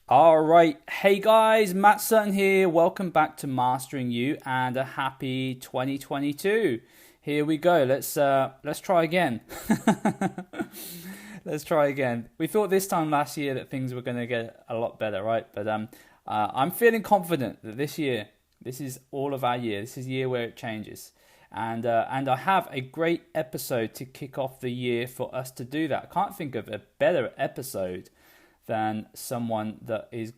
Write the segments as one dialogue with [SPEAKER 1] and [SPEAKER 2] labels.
[SPEAKER 1] All right. Hey guys, Matt Sutton here. Welcome back to Mastering You and a happy 2022. Here we go. Let's try again. Let's try again. We thought this time last year that things were going to get a lot better, right? But I'm feeling confident that this year, this is all of our year. This is the year where it changes. And I have a great episode to kick off the year for us to do that. I can't think of a better episode than someone that is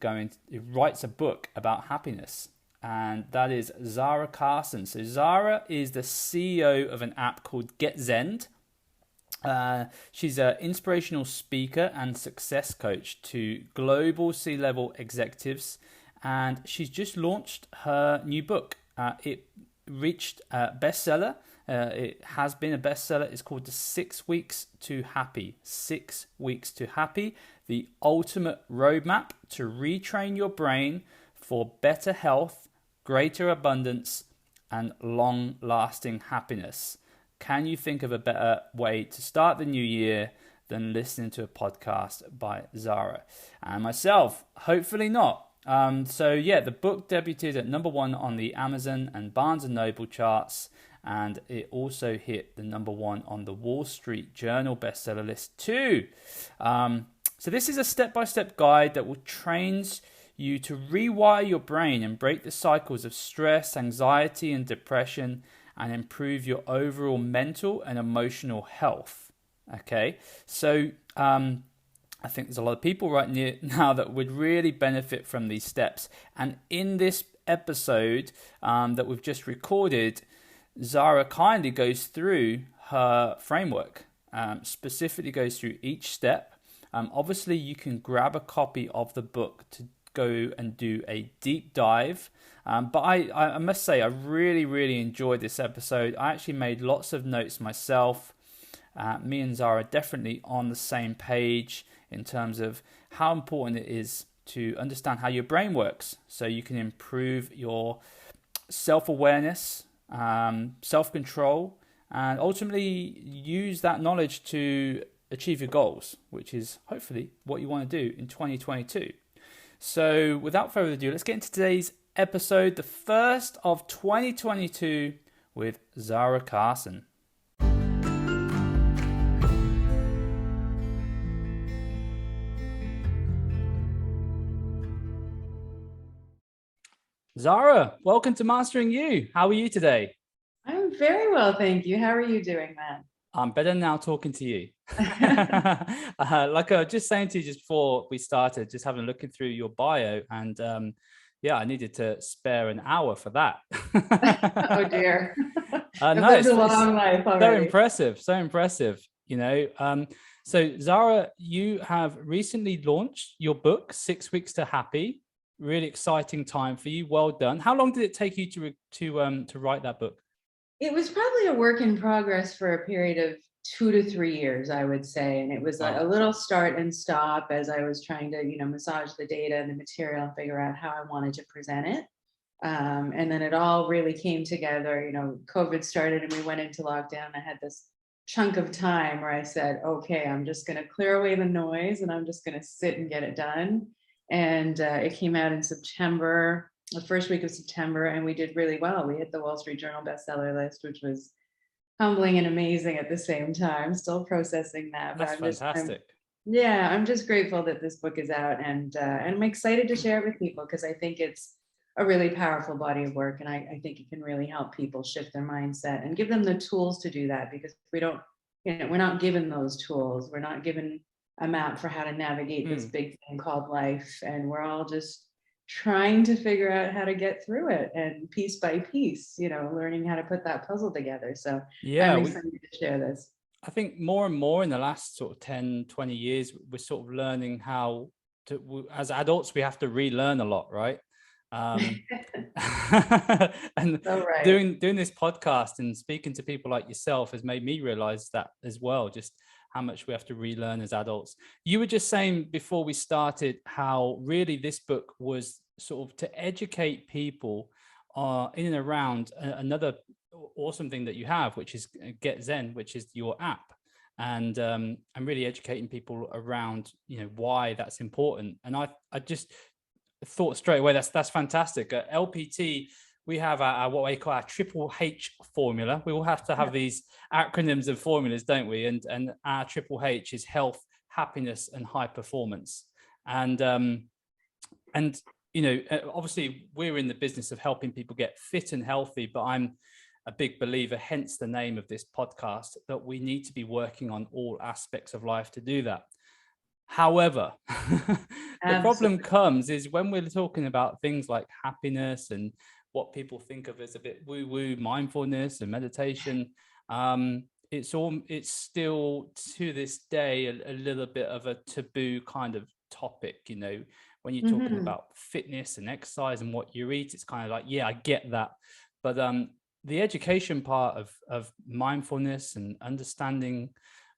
[SPEAKER 1] writes a book about happiness, and that is Zahra Karsan. So Zahra is the CEO of an app called Get Zen. She's an inspirational speaker and success coach to global C-level executives, and she's just launched her new book. It reached a bestseller. It has been a bestseller. It's called the 6 Weeks to Happy. 6 Weeks to Happy, the ultimate roadmap to retrain your brain for better health, greater abundance, and long-lasting happiness. Can you think of a better way to start the new year than listening to a podcast by Zahra and myself? Hopefully not. The book debuted at #1 on the Amazon and Barnes and Noble charts, and it also hit the #1 on the Wall Street Journal bestseller list too. So this is a step-by-step guide that will train you to rewire your brain and break the cycles of stress, anxiety, and depression, and improve your overall mental and emotional health. Okay, so I think there's a lot of people right now that would really benefit from these steps. And in this episode that we've just recorded, Zahra kindly goes through her framework, specifically goes through each step. Obviously, you can grab a copy of the book to go and do a deep dive. But I must say, I really, really enjoyed this episode. I actually made lots of notes myself. Me and Zahra are definitely on the same page in terms of how important it is to understand how your brain works so you can improve your self-awareness, self-control, and ultimately use that knowledge to achieve your goals, which is hopefully what you want to do in 2022. So without further ado, let's get into today's episode, the first of 2022 with Zahra Karsan. Zahra, welcome to Mastering You. How are you today?
[SPEAKER 2] I'm very well, thank you. How are you doing, Matt?
[SPEAKER 1] I'm better now talking to you. Like I was just saying to you just before we started, just having a looking through your bio, and I needed to spare an hour for that.
[SPEAKER 2] Oh dear. I've
[SPEAKER 1] No,
[SPEAKER 2] lived a long life
[SPEAKER 1] so
[SPEAKER 2] already.
[SPEAKER 1] impressive, so impressive. So Zahra, you have recently launched your book, 6 Weeks to Happy. Really exciting time for you. Well done. How long did it take you to write that book?
[SPEAKER 2] It was probably a work in progress for a period of 2 to 3 years, I would say. And it was
[SPEAKER 1] Wow.
[SPEAKER 2] a little start and stop as I was trying to, massage the data and the material and figure out how I wanted to present it. And then it all really came together. COVID started and we went into lockdown. I had this chunk of time where I said, okay, I'm just going to clear away the noise and I'm just going to sit and get it done. And it came out in September, the first week of September, and we did really well. We hit the Wall Street Journal bestseller list, which was humbling and amazing at the same time. Still processing that.
[SPEAKER 1] That's fantastic.
[SPEAKER 2] I'm just grateful that this book is out, and I'm excited to share it with people because I think it's a really powerful body of work, and I think it can really help people shift their mindset and give them the tools to do that. Because if we don't, we're not given those tools. We're not given a map for how to navigate this big thing called life, and we're all just trying to figure out how to get through it, and piece by piece, learning how to put that puzzle together. So I'm excited to share this.
[SPEAKER 1] I think more and more in the last sort of 10, 20 years, we're sort of learning how to, as adults, we have to relearn a lot, right? And
[SPEAKER 2] right.
[SPEAKER 1] doing this podcast and speaking to people like yourself has made me realize that as well, just how much we have to relearn as adults. You were just saying before we started how really this book was sort of to educate people in and around another awesome thing that you have, which is Get Zen, which is your app. and really educating people around, why that's important. And I just thought straight away, that's fantastic. At LPT, we have our what we call our triple H formula. We all have to have these acronyms and formulas, don't we? And our triple H is health, happiness, and high performance. And obviously we're in the business of helping people get fit and healthy, but I'm a big believer, hence the name of this podcast, that we need to be working on all aspects of life to do that. However, the problem comes is when we're talking about things like happiness and what people think of as a bit woo-woo mindfulness and meditation. It's still to this day a little bit of a taboo kind of topic. When you're talking about fitness and exercise and what you eat, it's kind of like, yeah, I get that, but the education part of mindfulness and understanding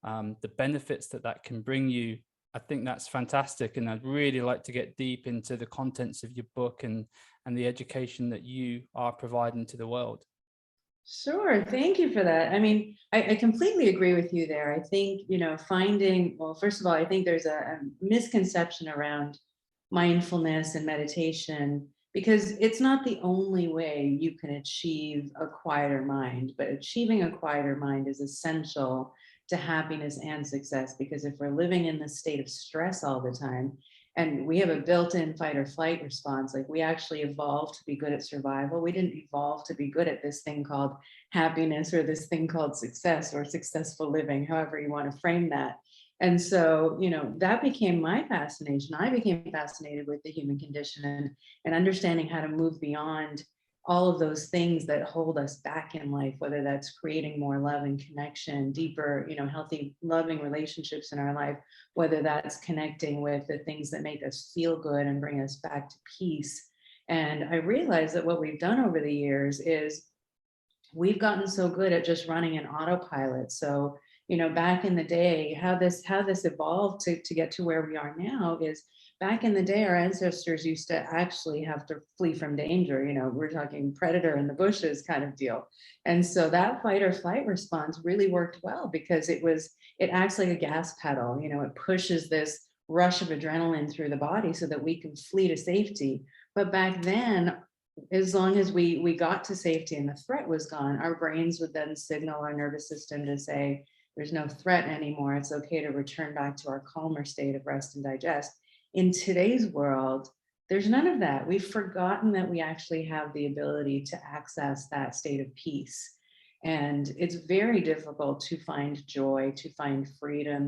[SPEAKER 1] the benefits that can bring you, I think that's fantastic. And I'd really like to get deep into the contents of your book and the education that you are providing to the world.
[SPEAKER 2] Sure. Thank you for that. I mean, I completely agree with you there. I think, well, first of all, I think there's a misconception around mindfulness and meditation, because it's not the only way you can achieve a quieter mind, but achieving a quieter mind is essential to happiness and success. Because if we're living in this state of stress all the time, and we have a built-in fight or flight response, like we actually evolved to be good at survival. We didn't evolve to be good at this thing called happiness, or this thing called success, or successful living, however you want to frame that. And so, that became my fascination. I became fascinated with the human condition and understanding how to move beyond all of those things that hold us back in life, whether that's creating more love and connection, deeper, healthy, loving relationships in our life, whether that's connecting with the things that make us feel good and bring us back to peace. And I realized that what we've done over the years is we've gotten so good at just running an autopilot. So, back in the day, how this evolved to get to where we are now is, back in the day, our ancestors used to actually have to flee from danger. We're talking predator in the bushes kind of deal. And so that fight or flight response really worked well, because it acts like a gas pedal. It pushes this rush of adrenaline through the body so that we can flee to safety. But back then, as long as we got to safety and the threat was gone, our brains would then signal our nervous system to say, there's no threat anymore. It's okay to return back to our calmer state of rest and digest. In today's world, there's none of that. We've forgotten that we actually have the ability to access that state of peace. And it's very difficult to find joy, to find freedom,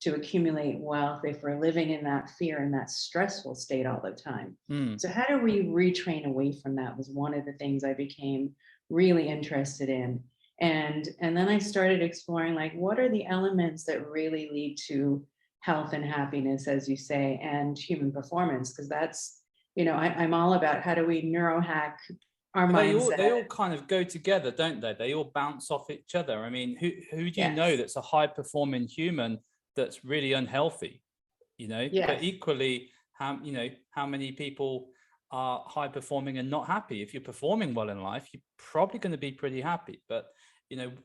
[SPEAKER 2] to accumulate wealth if we're living in that fear and that stressful state all the time. So how do we retrain away from that was one of the things I became really interested in. And then I started exploring, like, what are the elements that really lead to health and happiness, as you say, and human performance? Because that's, I'm all about how do we neurohack our mindset.
[SPEAKER 1] They all kind of go together, don't they? They all bounce off each other. I mean, who do you know that's a high performing human that's really unhealthy? But equally, how many people are high performing and not happy? If you're performing well in life, you're probably going to be pretty happy, but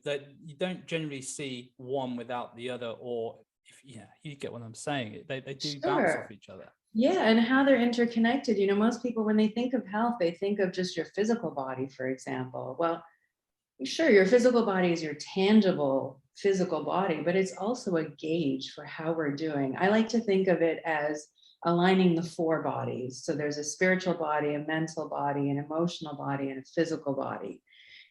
[SPEAKER 1] that you don't generally see one without the other. Or if you get what I'm saying, they do bounce off each other.
[SPEAKER 2] Yeah, and how they're interconnected. Most people, when they think of health, they think of just your physical body, for example. Well, sure, your physical body is your tangible physical body, but it's also a gauge for how we're doing. I like to think of it as aligning the four bodies. So there's a spiritual body, a mental body, an emotional body, and a physical body.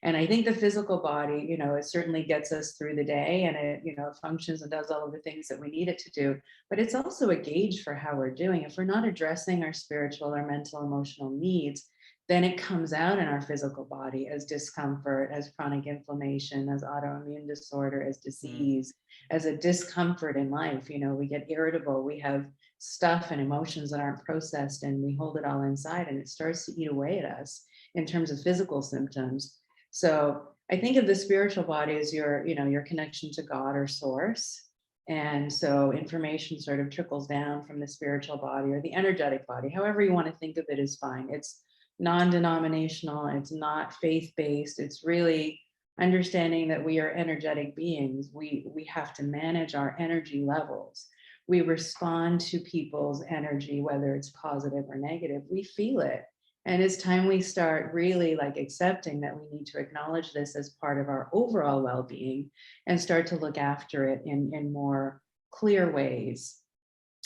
[SPEAKER 2] And I think the physical body, it certainly gets us through the day, and it, functions and does all of the things that we need it to do. But it's also a gauge for how we're doing. If we're not addressing our spiritual or mental, emotional needs, then it comes out in our physical body as discomfort, as chronic inflammation, as autoimmune disorder, as disease, as a discomfort in life. We get irritable, we have stuff and emotions that aren't processed, and we hold it all inside, and it starts to eat away at us in terms of physical symptoms. So I think of the spiritual body as your connection to God or source. And so information sort of trickles down from the spiritual body or the energetic body, however you want to think of it is fine. It's non-denominational, it's not faith-based, it's really understanding that we are energetic beings. We have to manage our energy levels. We respond to people's energy, whether it's positive or negative. We feel it. And it's time we start really like accepting that we need to acknowledge this as part of our overall well-being and start to look after it in more clear ways.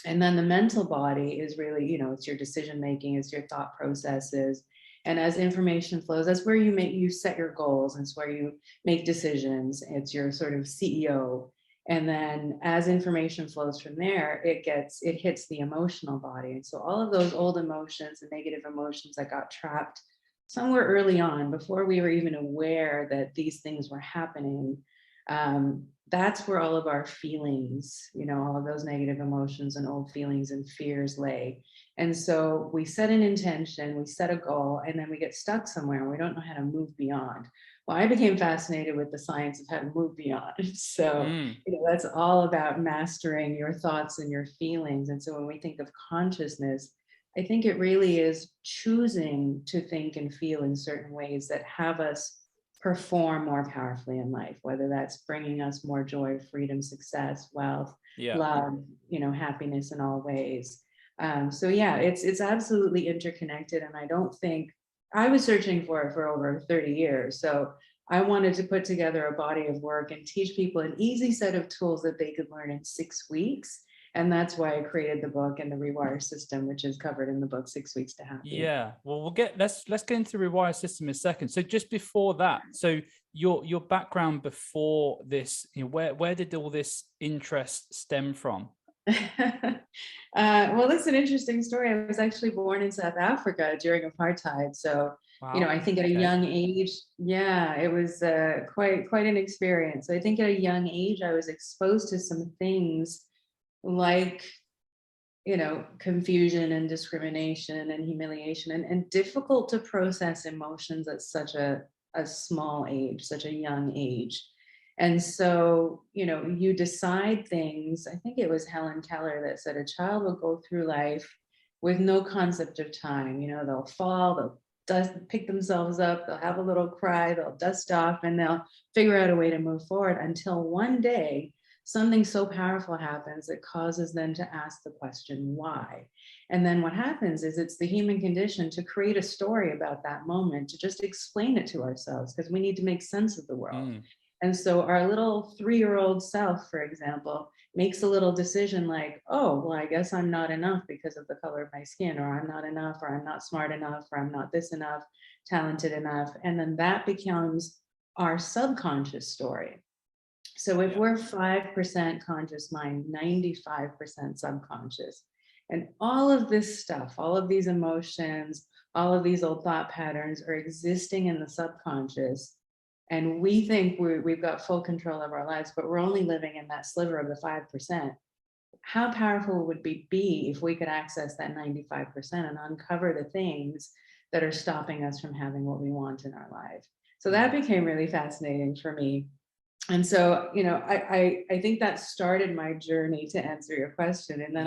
[SPEAKER 2] And then the mental body is really, it's your decision making, it's your thought processes. And as information flows, that's where you set your goals, and it's where you make decisions. It's your sort of CEO. And then as information flows from there, it hits the emotional body. And so all of those old emotions and negative emotions that got trapped somewhere early on, before we were even aware that these things were happening, that's where all of our feelings, all of those negative emotions and old feelings and fears lay. And so we set an intention, we set a goal, and then we get stuck somewhere and we don't know how to move beyond. Well, I became fascinated with the science of how to move beyond. So, that's all about mastering your thoughts and your feelings. And so when we think of consciousness, I think it really is choosing to think and feel in certain ways that have us perform more powerfully in life, whether that's bringing us more joy, freedom, success, wealth, love, happiness in all ways. So yeah, it's absolutely interconnected. And I don't think I was searching for it for over 30 years. So I wanted to put together a body of work and teach people an easy set of tools that they could learn in 6 weeks. And that's why I created the book and the R.E.W.I.R.E system, which is covered in the book, 6 Weeks to Happy.
[SPEAKER 1] Yeah, well, let's get into the R.E.W.I.R.E system in a second. So just before that, so your background before this, where did all this interest stem from?
[SPEAKER 2] Well, that's an interesting story. I was actually born in South Africa during apartheid. So,
[SPEAKER 1] wow.
[SPEAKER 2] I think at a young age, it was quite an experience. So I think at a young age, I was exposed to some things like, confusion and discrimination and humiliation and difficult to process emotions at such a small age, such a young age. And so, you decide things. I think it was Helen Keller that said a child will go through life with no concept of time. They'll fall, they'll pick themselves up, they'll have a little cry, they'll dust off, and they'll figure out a way to move forward until one day something so powerful happens that causes them to ask the question, why? And then what happens is it's the human condition to create a story about that moment, to just explain it to ourselves, because we need to make sense of the world. And so our little 3-year-old self, for example, makes a little decision like, oh, well, I guess I'm not enough because of the color of my skin, or I'm not enough, or I'm not smart enough, or I'm not this enough, talented enough. And then that becomes our subconscious story. So if we're 5% conscious mind, 95% subconscious, and all of this stuff, all of these emotions, all of these old thought patterns are existing in the subconscious, and we think we've got full control of our lives, but we're only living in that sliver of the 5%. How powerful would it be if we could access that 95% and uncover the things that are stopping us from having what we want in our life? So that became really fascinating for me. And so, I think that started my journey, to answer your question. And then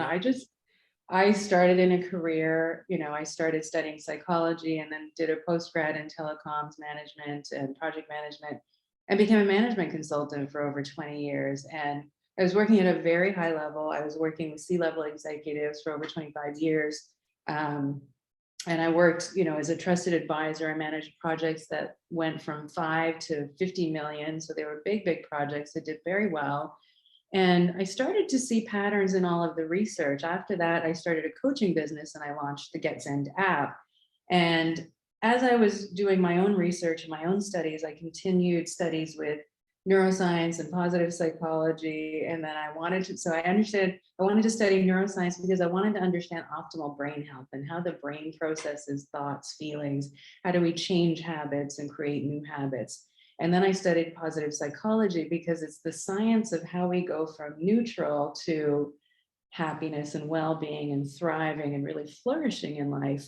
[SPEAKER 2] I started in a career, I started studying psychology and then did a postgrad in telecoms management and project management, and became a management consultant for over 20 years. And I was working at a very high level. I was working with C-level executives for over 25 years. And I worked, as a trusted advisor. I managed projects that went from 5 to 50 million. So they were big projects that did very well. And I started to see patterns in all of the research. After that, I started a coaching business and I launched the GetZend app. And as I was doing my own research and my own studies, I continued studies with neuroscience and positive psychology. And then I wanted to study neuroscience because I wanted to understand optimal brain health and how the brain processes thoughts, feelings. How do we change habits and create new habits? And then I studied positive psychology because it's the science of how we go from neutral to happiness and well-being and thriving and really flourishing in life.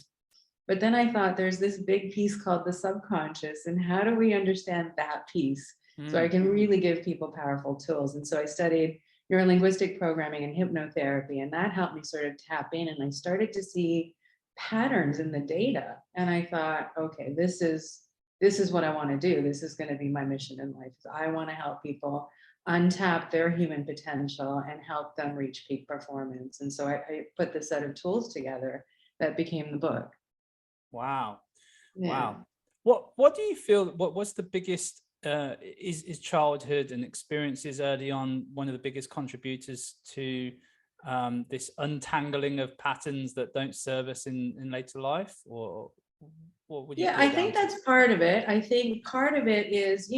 [SPEAKER 2] But then I thought there's this big piece called the subconscious, and how do we understand that piece so I can really give people powerful tools? And so I studied neurolinguistic programming and hypnotherapy, and that helped me sort of tap in, and I started to see patterns in the data. And I thought, okay, this is this is what I want to do. This is going to be my mission in life. I want to help people untap their human potential and help them reach peak performance. And so I put this set of tools together that became the book.
[SPEAKER 1] Wow.
[SPEAKER 2] Yeah.
[SPEAKER 1] Wow. What do you feel, what's the biggest, is childhood and experiences early on one of the biggest contributors to this untangling of patterns that don't serve us in later life? Or what would you
[SPEAKER 2] Yeah,
[SPEAKER 1] put
[SPEAKER 2] I
[SPEAKER 1] it down
[SPEAKER 2] think
[SPEAKER 1] to?
[SPEAKER 2] that's part of it. I think part of it is,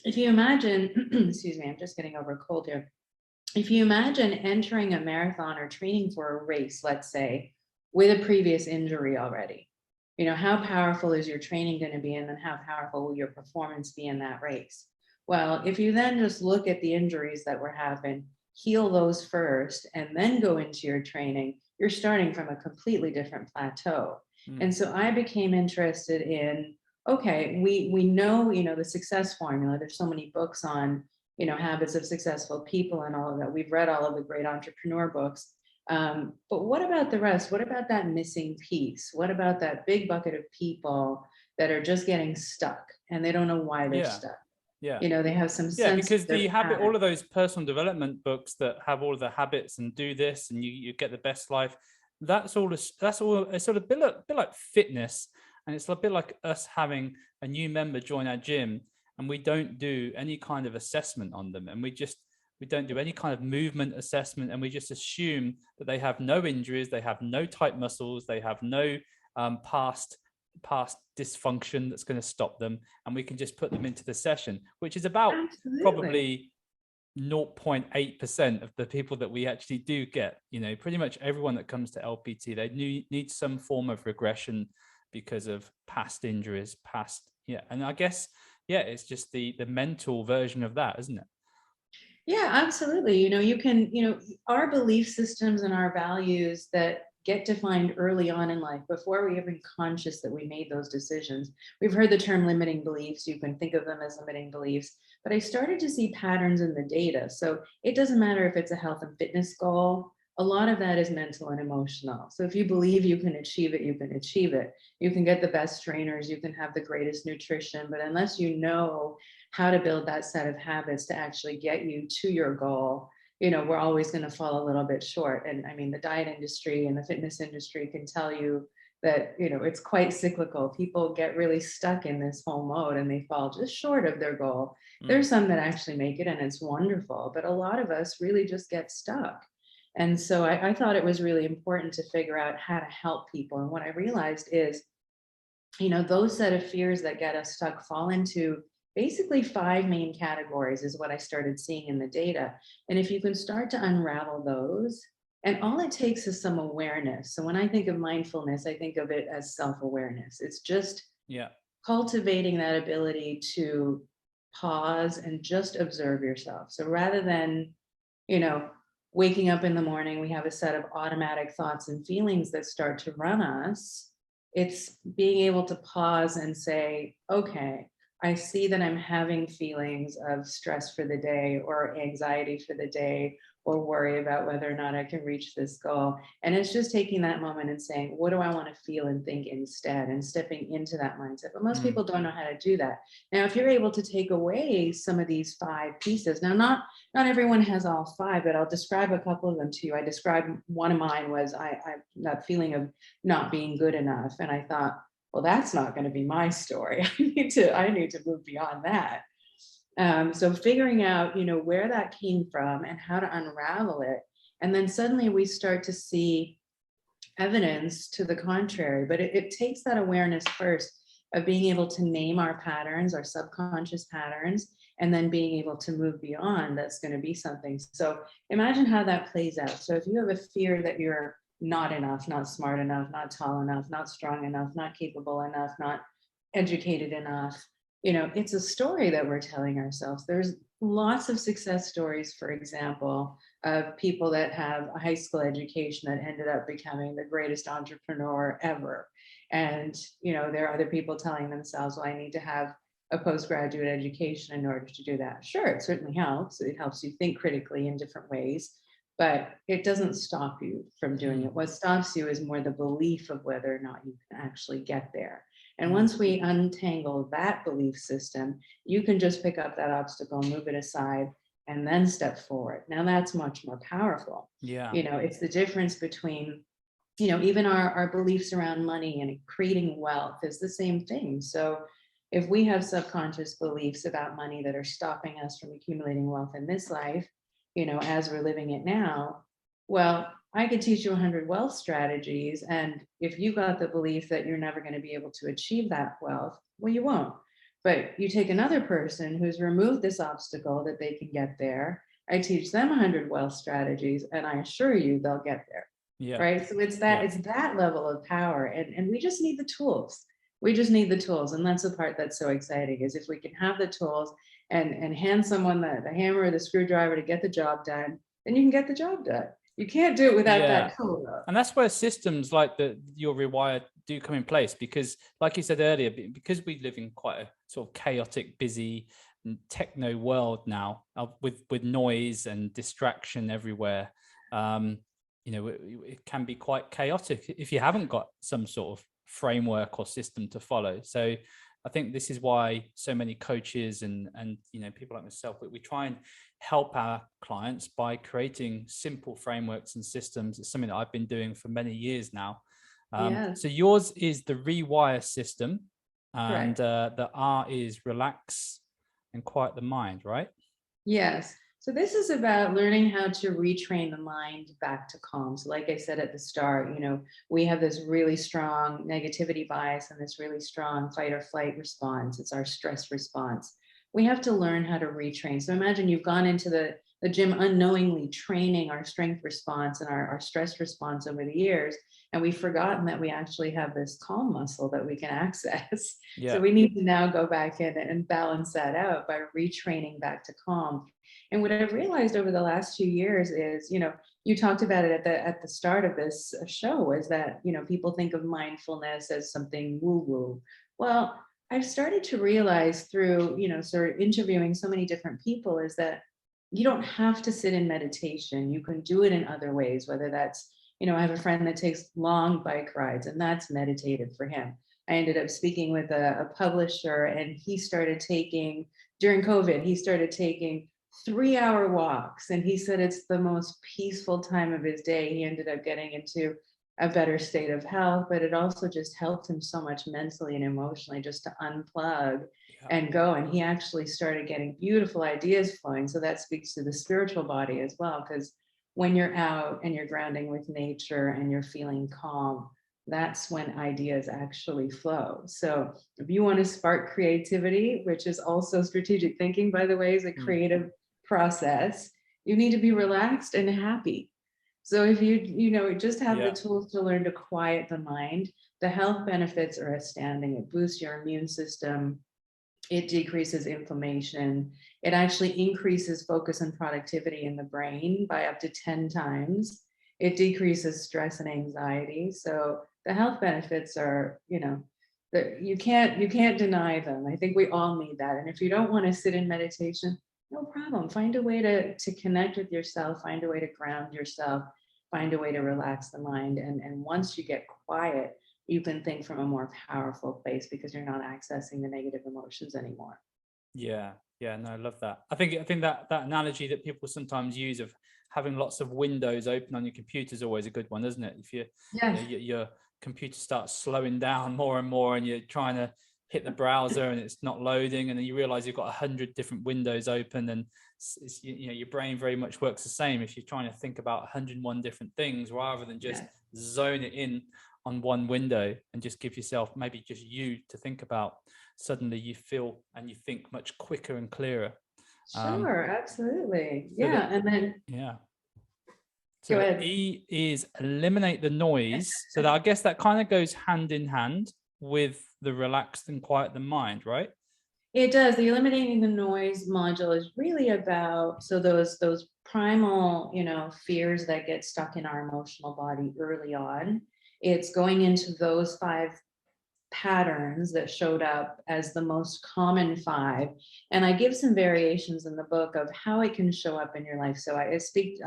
[SPEAKER 2] if you imagine, excuse me, I'm just getting over a cold here. If you imagine entering a marathon or training for a race, let's say, with a previous injury already, how powerful is your training going to be? And then how powerful will your performance be in that race? Well, if you then just look at the injuries that were happening, heal those first, and then go into your training, you're starting from a completely different plateau. And so I became interested in, okay, we know, the success formula. There's so many books on, habits of successful people and all of that. We've read all of the great entrepreneur books. But what about the rest? What about that missing piece? What about that big bucket of people that are just getting stuck and they don't know why they're
[SPEAKER 1] Yeah.
[SPEAKER 2] stuck?
[SPEAKER 1] Yeah.
[SPEAKER 2] They have some
[SPEAKER 1] Yeah,
[SPEAKER 2] sense
[SPEAKER 1] because
[SPEAKER 2] of their
[SPEAKER 1] the habit,
[SPEAKER 2] pattern.
[SPEAKER 1] all of those personal development books that have all of the habits and do this and you get the best life, that's all it's sort of bit like fitness. And it's a bit like us having a new member join our gym and we don't do any kind of assessment on them. And we don't do any kind of movement assessment. And we just assume that they have no injuries, they have no tight muscles, they have no past dysfunction that's going to stop them, and we can just put them into the session, which is about
[SPEAKER 2] Absolutely.
[SPEAKER 1] probably 0.8% of the people that we actually do get. Pretty much everyone that comes to LPT, they need some form of regression because of past injuries, and I guess it's just the mental version of that, isn't it?
[SPEAKER 2] Yeah, absolutely. You can, our belief systems and our values that get defined early on in life before we're even conscious that we made those decisions. We've heard the term limiting beliefs. You can think of them as limiting beliefs, but I started to see patterns in the data. So it doesn't matter if it's a health and fitness goal. A lot of that is mental and emotional. So if you believe you can achieve it, you can achieve it. You can get the best trainers, you can have the greatest nutrition, but unless you know how to build that set of habits to actually get you to your goal, we're always going to fall a little bit short. And I mean, the diet industry and the fitness industry can tell you that, it's quite cyclical. People get really stuck in this whole mode and they fall just short of their goal. There's some that actually make it and it's wonderful, but a lot of us really just get stuck. And so I thought it was really important to figure out how to help people. And what I realized is, those set of fears that get us stuck fall into basically 5 main categories, is what I started seeing in the data. And if you can start to unravel those, and all it takes is some awareness. So when I think of mindfulness, I think of it as self-awareness. It's just cultivating that ability to pause and just observe yourself. So rather than, waking up in the morning, we have a set of automatic thoughts and feelings that start to run us. It's being able to pause and say, okay, I see that I'm having feelings of stress for the day or anxiety for the day or worry about whether or not I can reach this goal. And it's just taking that moment and saying, what do I want to feel and think instead, and stepping into that mindset. But most people don't know how to do that. Now, if you're able to take away some of these 5 pieces, now not everyone has all 5, but I'll describe a couple of them to you. I described one of mine was I that feeling of not being good enough. And I thought, well, that's not going to be my story. I need to move beyond that. So figuring out, where that came from and how to unravel it. And then suddenly we start to see evidence to the contrary. But it takes that awareness first of being able to name our patterns, our subconscious patterns, and then being able to move beyond. That's going to be something. So imagine how that plays out. So if you have a fear that you're not enough, not smart enough, not tall enough, not strong enough, not capable enough, not educated enough, it's a story that we're telling ourselves. There's lots of success stories, for example, of people that have a high school education that ended up becoming the greatest entrepreneur ever. And, there are other people telling themselves, well, I need to have a postgraduate education in order to do that. Sure, it certainly helps. It helps you think critically in different ways, but it doesn't stop you from doing it. What stops you is more the belief of whether or not you can actually get there. And once we untangle that belief system, you can just pick up that obstacle, move it aside, and then step forward. Now that's much more powerful.
[SPEAKER 1] Yeah.
[SPEAKER 2] It's the difference between, even our beliefs around money and creating wealth is the same thing. So if we have subconscious beliefs about money that are stopping us from accumulating wealth in this life, as we're living it now, well, I could teach you 100 wealth strategies. And if you got the belief that you're never going to be able to achieve that wealth, well, you won't. But you take another person who's removed this obstacle that they can get there. I teach them 100 wealth strategies, and I assure you they'll get there.
[SPEAKER 1] Yeah.
[SPEAKER 2] Right. So it's that level of power. And we just need the tools. We just need the tools. And that's the part that's so exciting, is if we can have the tools and hand someone the hammer or the screwdriver to get the job done, then you can get the job done. You can't do it without that tool, though.
[SPEAKER 1] And that's where systems like your Rewire do come in place, because like you said earlier, because we live in quite a sort of chaotic, busy techno world now, with noise and distraction everywhere. It can be quite chaotic if you haven't got some sort of framework or system to follow. So I think this is why so many coaches and people like myself, we try and help our clients by creating simple frameworks and systems. It's something that I've been doing for many years now. So yours is the Rewire system, and the R is relax and quiet the mind, right?
[SPEAKER 2] Yes. So this is about learning how to retrain the mind back to calm. So like I said at the start, we have this really strong negativity bias and this really strong fight or flight response. It's our stress response. We have to learn how to retrain. So imagine you've gone into the gym unknowingly training our strength response and our stress response over the years. And we've forgotten that we actually have this calm muscle that we can access.
[SPEAKER 1] Yeah.
[SPEAKER 2] So we need to now go back in and balance that out by retraining back to calm. And what I've realized over the last 2 years is, you talked about it at the start of this show, is that, people think of mindfulness as something woo-woo. Well, I've started to realize through, sort of interviewing so many different people, is that you don't have to sit in meditation. You can do it in other ways, whether that's, I have a friend that takes long bike rides, and that's meditative for him. I ended up speaking with a publisher, and he started taking, during COVID, he started taking 3-hour walks. And he said it's the most peaceful time of his day. He ended up getting into a better state of health, but it also just helped him so much mentally and emotionally just to unplug and go. And he actually started getting beautiful ideas flowing. So that speaks to the spiritual body as well, because when you're out and you're grounding with nature and you're feeling calm, that's when ideas actually flow. So if you want to spark creativity, which is also strategic thinking, by the way, is a creative process, you need to be relaxed and happy. So if you just have the tools to learn to quiet the mind, the health benefits are astounding. It boosts your immune system. It decreases inflammation. It actually increases focus and productivity in the brain by up to 10 times. It decreases stress and anxiety. So the health benefits are, you can't deny them. I think we all need that. And if you don't want to sit in meditation, no problem. Find a way to connect with yourself, find a way to ground yourself, find a way to relax the mind. And once you get quiet, you can think from a more powerful place, because you're not accessing the negative emotions anymore.
[SPEAKER 1] Yeah. No, I love that. I think that analogy that people sometimes use of having lots of windows open on your computer is always a good one, isn't it? If your computer starts slowing down more and more, and you're trying to hit the browser and it's not loading, and then you realize you've got 100 different windows open, and your brain very much works the same. If you're trying to think about 101 different things, rather than just zone it in on one window and just give yourself maybe just you to think about, suddenly you feel and you think much quicker and clearer.
[SPEAKER 2] Sure, absolutely. And then
[SPEAKER 1] so go ahead. E is eliminate the noise. So that, I guess that kind of goes hand in hand with the relaxed and quiet the mind, right?
[SPEAKER 2] It does. The eliminating the noise module is really about, so those primal, fears that get stuck in our emotional body early on. It's going into those 5 patterns that showed up as the most common 5. And I give some variations in the book of how it can show up in your life. So I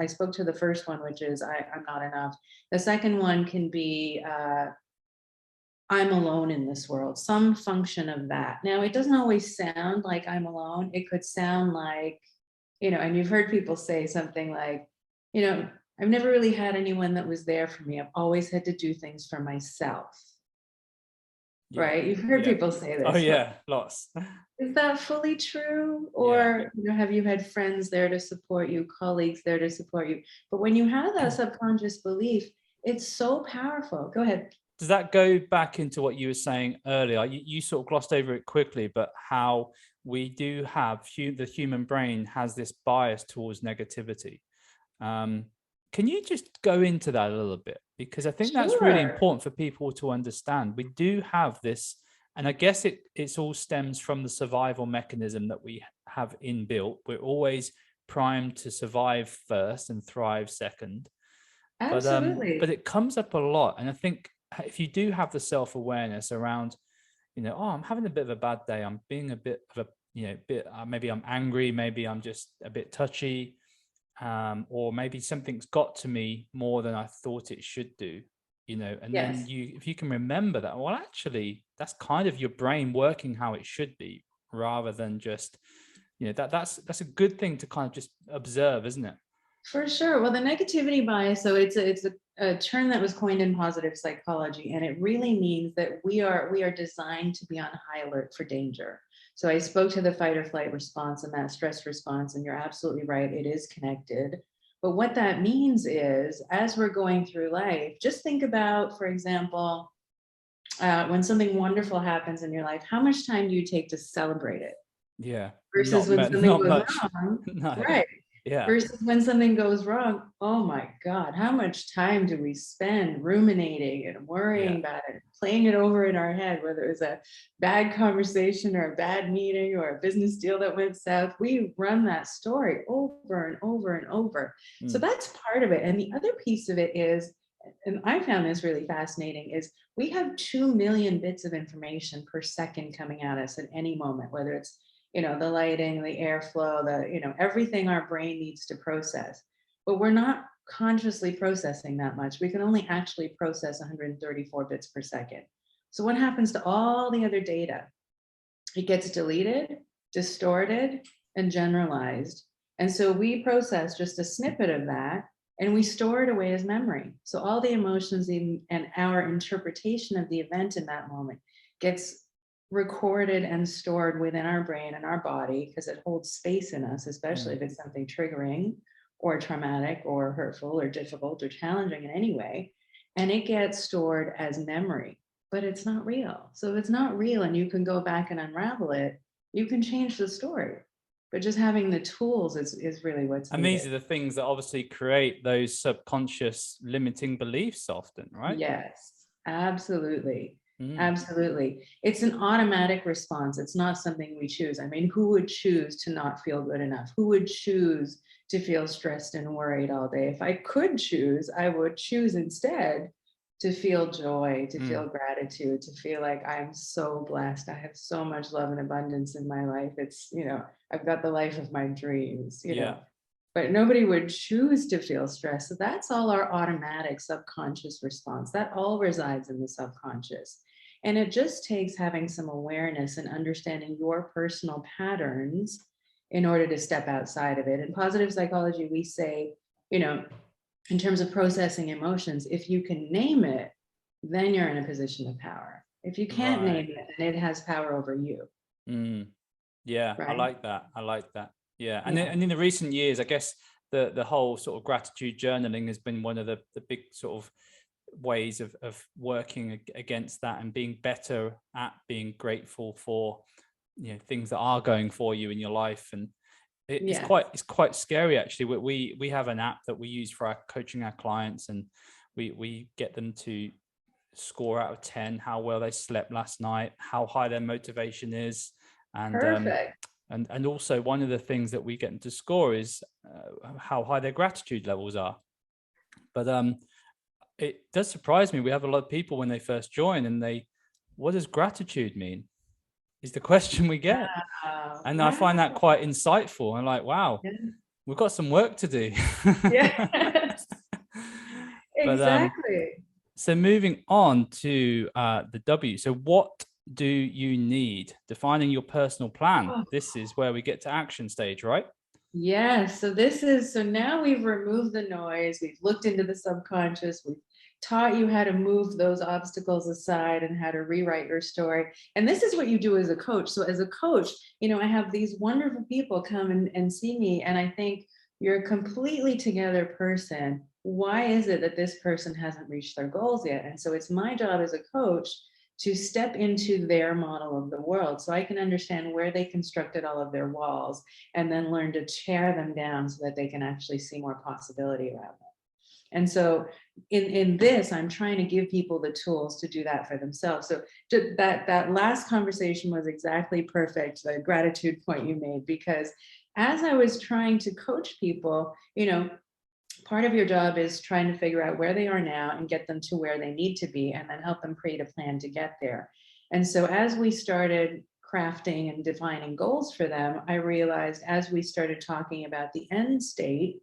[SPEAKER 2] spoke to the first one, which is I'm not enough. The second one can be I'm alone in this world, some function of that. Now, it doesn't always sound like I'm alone. It could sound like, and you've heard people say something like, I've never really had anyone that was there for me. I've always had to do things for myself.
[SPEAKER 1] Yeah.
[SPEAKER 2] Right? You've heard people say
[SPEAKER 1] Oh
[SPEAKER 2] this.
[SPEAKER 1] yeah, lots.
[SPEAKER 2] Is that fully true?
[SPEAKER 1] Yeah.
[SPEAKER 2] Or have you had friends there to support you, colleagues there to support you? But when you have that subconscious belief, it's so powerful. Go ahead.
[SPEAKER 1] Does that go back into what you were saying earlier? You sort of glossed over it quickly, but how we do have the human brain has this bias towards negativity. Can you just go into that a little bit? Because I think that's really important for people to understand. We do have this, and I guess it's all stems from the survival mechanism that we have inbuilt. We're always primed to survive first and thrive second.
[SPEAKER 2] Absolutely.
[SPEAKER 1] But it comes up a lot. And I think if you do have the self-awareness around, oh, I'm having a bit of a bad day, I'm being a bit of a, maybe I'm angry, maybe I'm just a bit touchy, or maybe something's got to me more than I thought it should do, and then if you can remember that, well, actually, that's kind of your brain working how it should be, rather than just, that's a good thing to kind of just observe, isn't it?
[SPEAKER 2] For sure. Well, the negativity bias, so it's a term that was coined in positive psychology, and it really means that we are designed to be on high alert for danger. So I spoke to the fight or flight response and that stress response, and you're absolutely right, it is connected. But what that means is, as we're going through life, just think about, for example, when something wonderful happens in your life, how much time do you take to celebrate it?
[SPEAKER 1] Yeah.
[SPEAKER 2] Versus when something goes wrong,
[SPEAKER 1] No.
[SPEAKER 2] right?
[SPEAKER 1] Yeah.
[SPEAKER 2] Versus when something goes wrong, oh my God, how much time do we spend ruminating and worrying about it, playing it over in our head, whether it was a bad conversation or a bad meeting or a business deal that went south. We run that story over and over and over. So that's part of it. And the other piece of it is, and I found this really fascinating, is we have 2 million bits of information per second coming at us at any moment, whether it's the lighting, the airflow, everything our brain needs to process. But we're not consciously processing that much. We can only actually process 134 bits per second. So what happens to all the other data? It gets deleted, distorted, and generalized. And so we process just a snippet of that, and we store it away as memory. So all the emotions and our interpretation of the event in that moment gets recorded and stored within our brain and our body, because it holds space in us, especially if it's something triggering or traumatic or hurtful or difficult or challenging in any way. And it gets stored as memory, but it's not real. So if it's not real and you can go back and unravel it, you can change the story. But just having the tools is really what's needed.
[SPEAKER 1] And these are the things that obviously create those subconscious limiting beliefs often, right?
[SPEAKER 2] Yes, absolutely. Absolutely. It's an automatic response. It's not something we choose. I mean, who would choose to not feel good enough? Who would choose to feel stressed and worried all day? If I could choose, I would choose instead to feel joy, to feel gratitude, to feel like I'm so blessed. I have so much love and abundance in my life. It's, I've got the life of my dreams, know. But nobody would choose to feel stressed. So that's all our automatic subconscious response. That all resides in the subconscious. And it just takes having some awareness and understanding your personal patterns in order to step outside of it. In positive psychology, we say, in terms of processing emotions, if you can name it, then you're in a position of power. If you can't name it, then it has power over you.
[SPEAKER 1] Yeah, right? I like that. Yeah. And in the recent years, I guess the whole sort of gratitude journaling has been one of the big sort of ways of working against that and being better at being grateful for things that are going for you in your life. And it's quite scary, actually. We have an app that we use for our coaching our clients, and we get them to score out of 10 how well they slept last night, how high their motivation is, and
[SPEAKER 2] perfect.
[SPEAKER 1] And also one of the things that we get them to score is how high their gratitude levels are. But it does surprise me. We have a lot of people when they first join, and what does gratitude mean? Is the question we get. And I find that quite insightful. I'm like, wow, we've got some work to do.
[SPEAKER 2] Yeah. Exactly.
[SPEAKER 1] So moving on to the W. So what do you need? Defining your personal plan.
[SPEAKER 2] Oh,
[SPEAKER 1] This is where we get to action stage, right?
[SPEAKER 2] yes. So now we've removed the noise. We've looked into the subconscious. We've taught you how to move those obstacles aside and how to rewrite your story. And this is what you do as a coach. So as a coach, I have these wonderful people come and see me, and I think you're a completely together person. Why is it that this person hasn't reached their goals yet? And so it's my job as a coach to step into their model of the world so I can understand where they constructed all of their walls and then learn to tear them down so that they can actually see more possibility around them. And so in this, I'm trying to give people the tools to do that for themselves. So that last conversation was exactly perfect, the gratitude point you made, because as I was trying to coach people, part of your job is trying to figure out where they are now and get them to where they need to be, and then help them create a plan to get there. And so as we started crafting and defining goals for them, I realized as we started talking about the end state,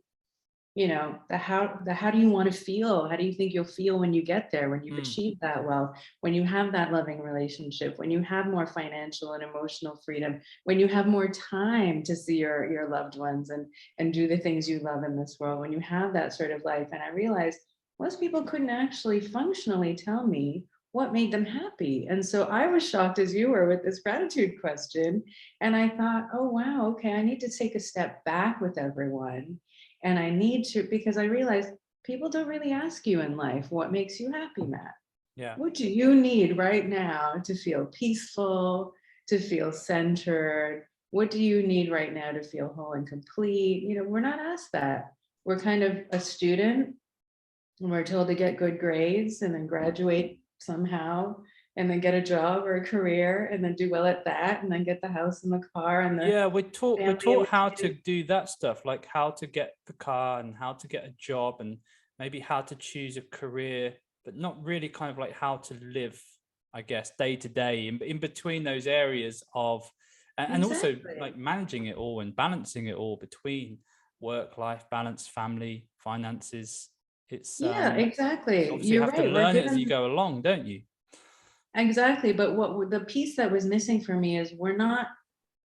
[SPEAKER 2] how do you want to feel? How do you think you'll feel when you get there, when you've achieved that wealth, when you have that loving relationship, when you have more financial and emotional freedom, when you have more time to see your loved ones and do the things you love in this world, when you have that sort of life? And I realized most people couldn't actually functionally tell me what made them happy. And so I was shocked as you were with this gratitude question. And I thought, oh, wow, okay, I need to take a step back with everyone. And I need to, because I realized people don't really ask you in life, what makes you happy, Matt?
[SPEAKER 1] Yeah.
[SPEAKER 2] What do you need right now to feel peaceful, to feel centered? What do you need right now to feel whole and complete? We're not asked that. We're kind of a student, and we're told to get good grades and then graduate somehow, and then get a job or a career and then do well at that, and then get the house and the car and the
[SPEAKER 1] Yeah, we're
[SPEAKER 2] family and
[SPEAKER 1] taught
[SPEAKER 2] the
[SPEAKER 1] how to
[SPEAKER 2] kids.
[SPEAKER 1] do that stuff, like how to get the car and how to get a job and maybe how to choose a career, but not really kind of like how to live, I guess, day to day in between those areas of, and also
[SPEAKER 2] Exactly.
[SPEAKER 1] like managing it all and balancing it all between work-life balance, family, finances. It's
[SPEAKER 2] Yeah,
[SPEAKER 1] you
[SPEAKER 2] exactly.
[SPEAKER 1] obviously
[SPEAKER 2] You're
[SPEAKER 1] have to
[SPEAKER 2] right. We're
[SPEAKER 1] learn it as you
[SPEAKER 2] given
[SPEAKER 1] go along, don't you?
[SPEAKER 2] exactly. But the piece that was missing for me is we're not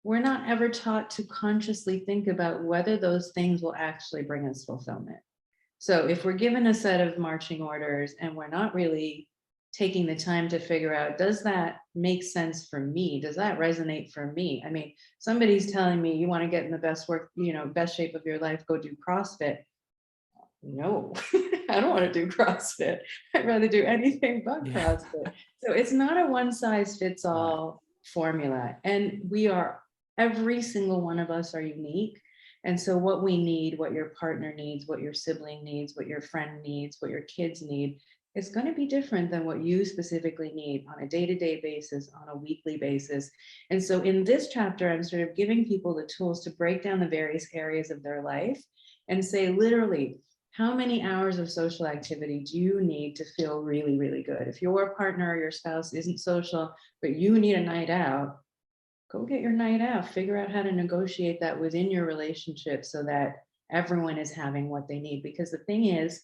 [SPEAKER 2] ever taught to consciously think about whether those things will actually bring us fulfillment. So if we're given a set of marching orders and we're not really taking the time to figure out, does that make sense for me? Does that resonate for me? I mean, somebody's telling me you want to get in the best work, best shape of your life, go do CrossFit. No, I don't want to do CrossFit. I'd rather do anything but
[SPEAKER 1] Yeah.
[SPEAKER 2] CrossFit. So it's not a one size fits
[SPEAKER 1] No.
[SPEAKER 2] all formula. And every single one of us are unique. And so what we need, what your partner needs, what your sibling needs, what your friend needs, what your kids need, is going to be different than what you specifically need on a day-to-day basis, on a weekly basis. And so in this chapter, I'm sort of giving people the tools to break down the various areas of their life and say, literally, how many hours of social activity do you need to feel really, really good? If your partner or your spouse isn't social, but you need a night out, go get your night out. Figure out how to negotiate that within your relationship so that everyone is having what they need. Because the thing is,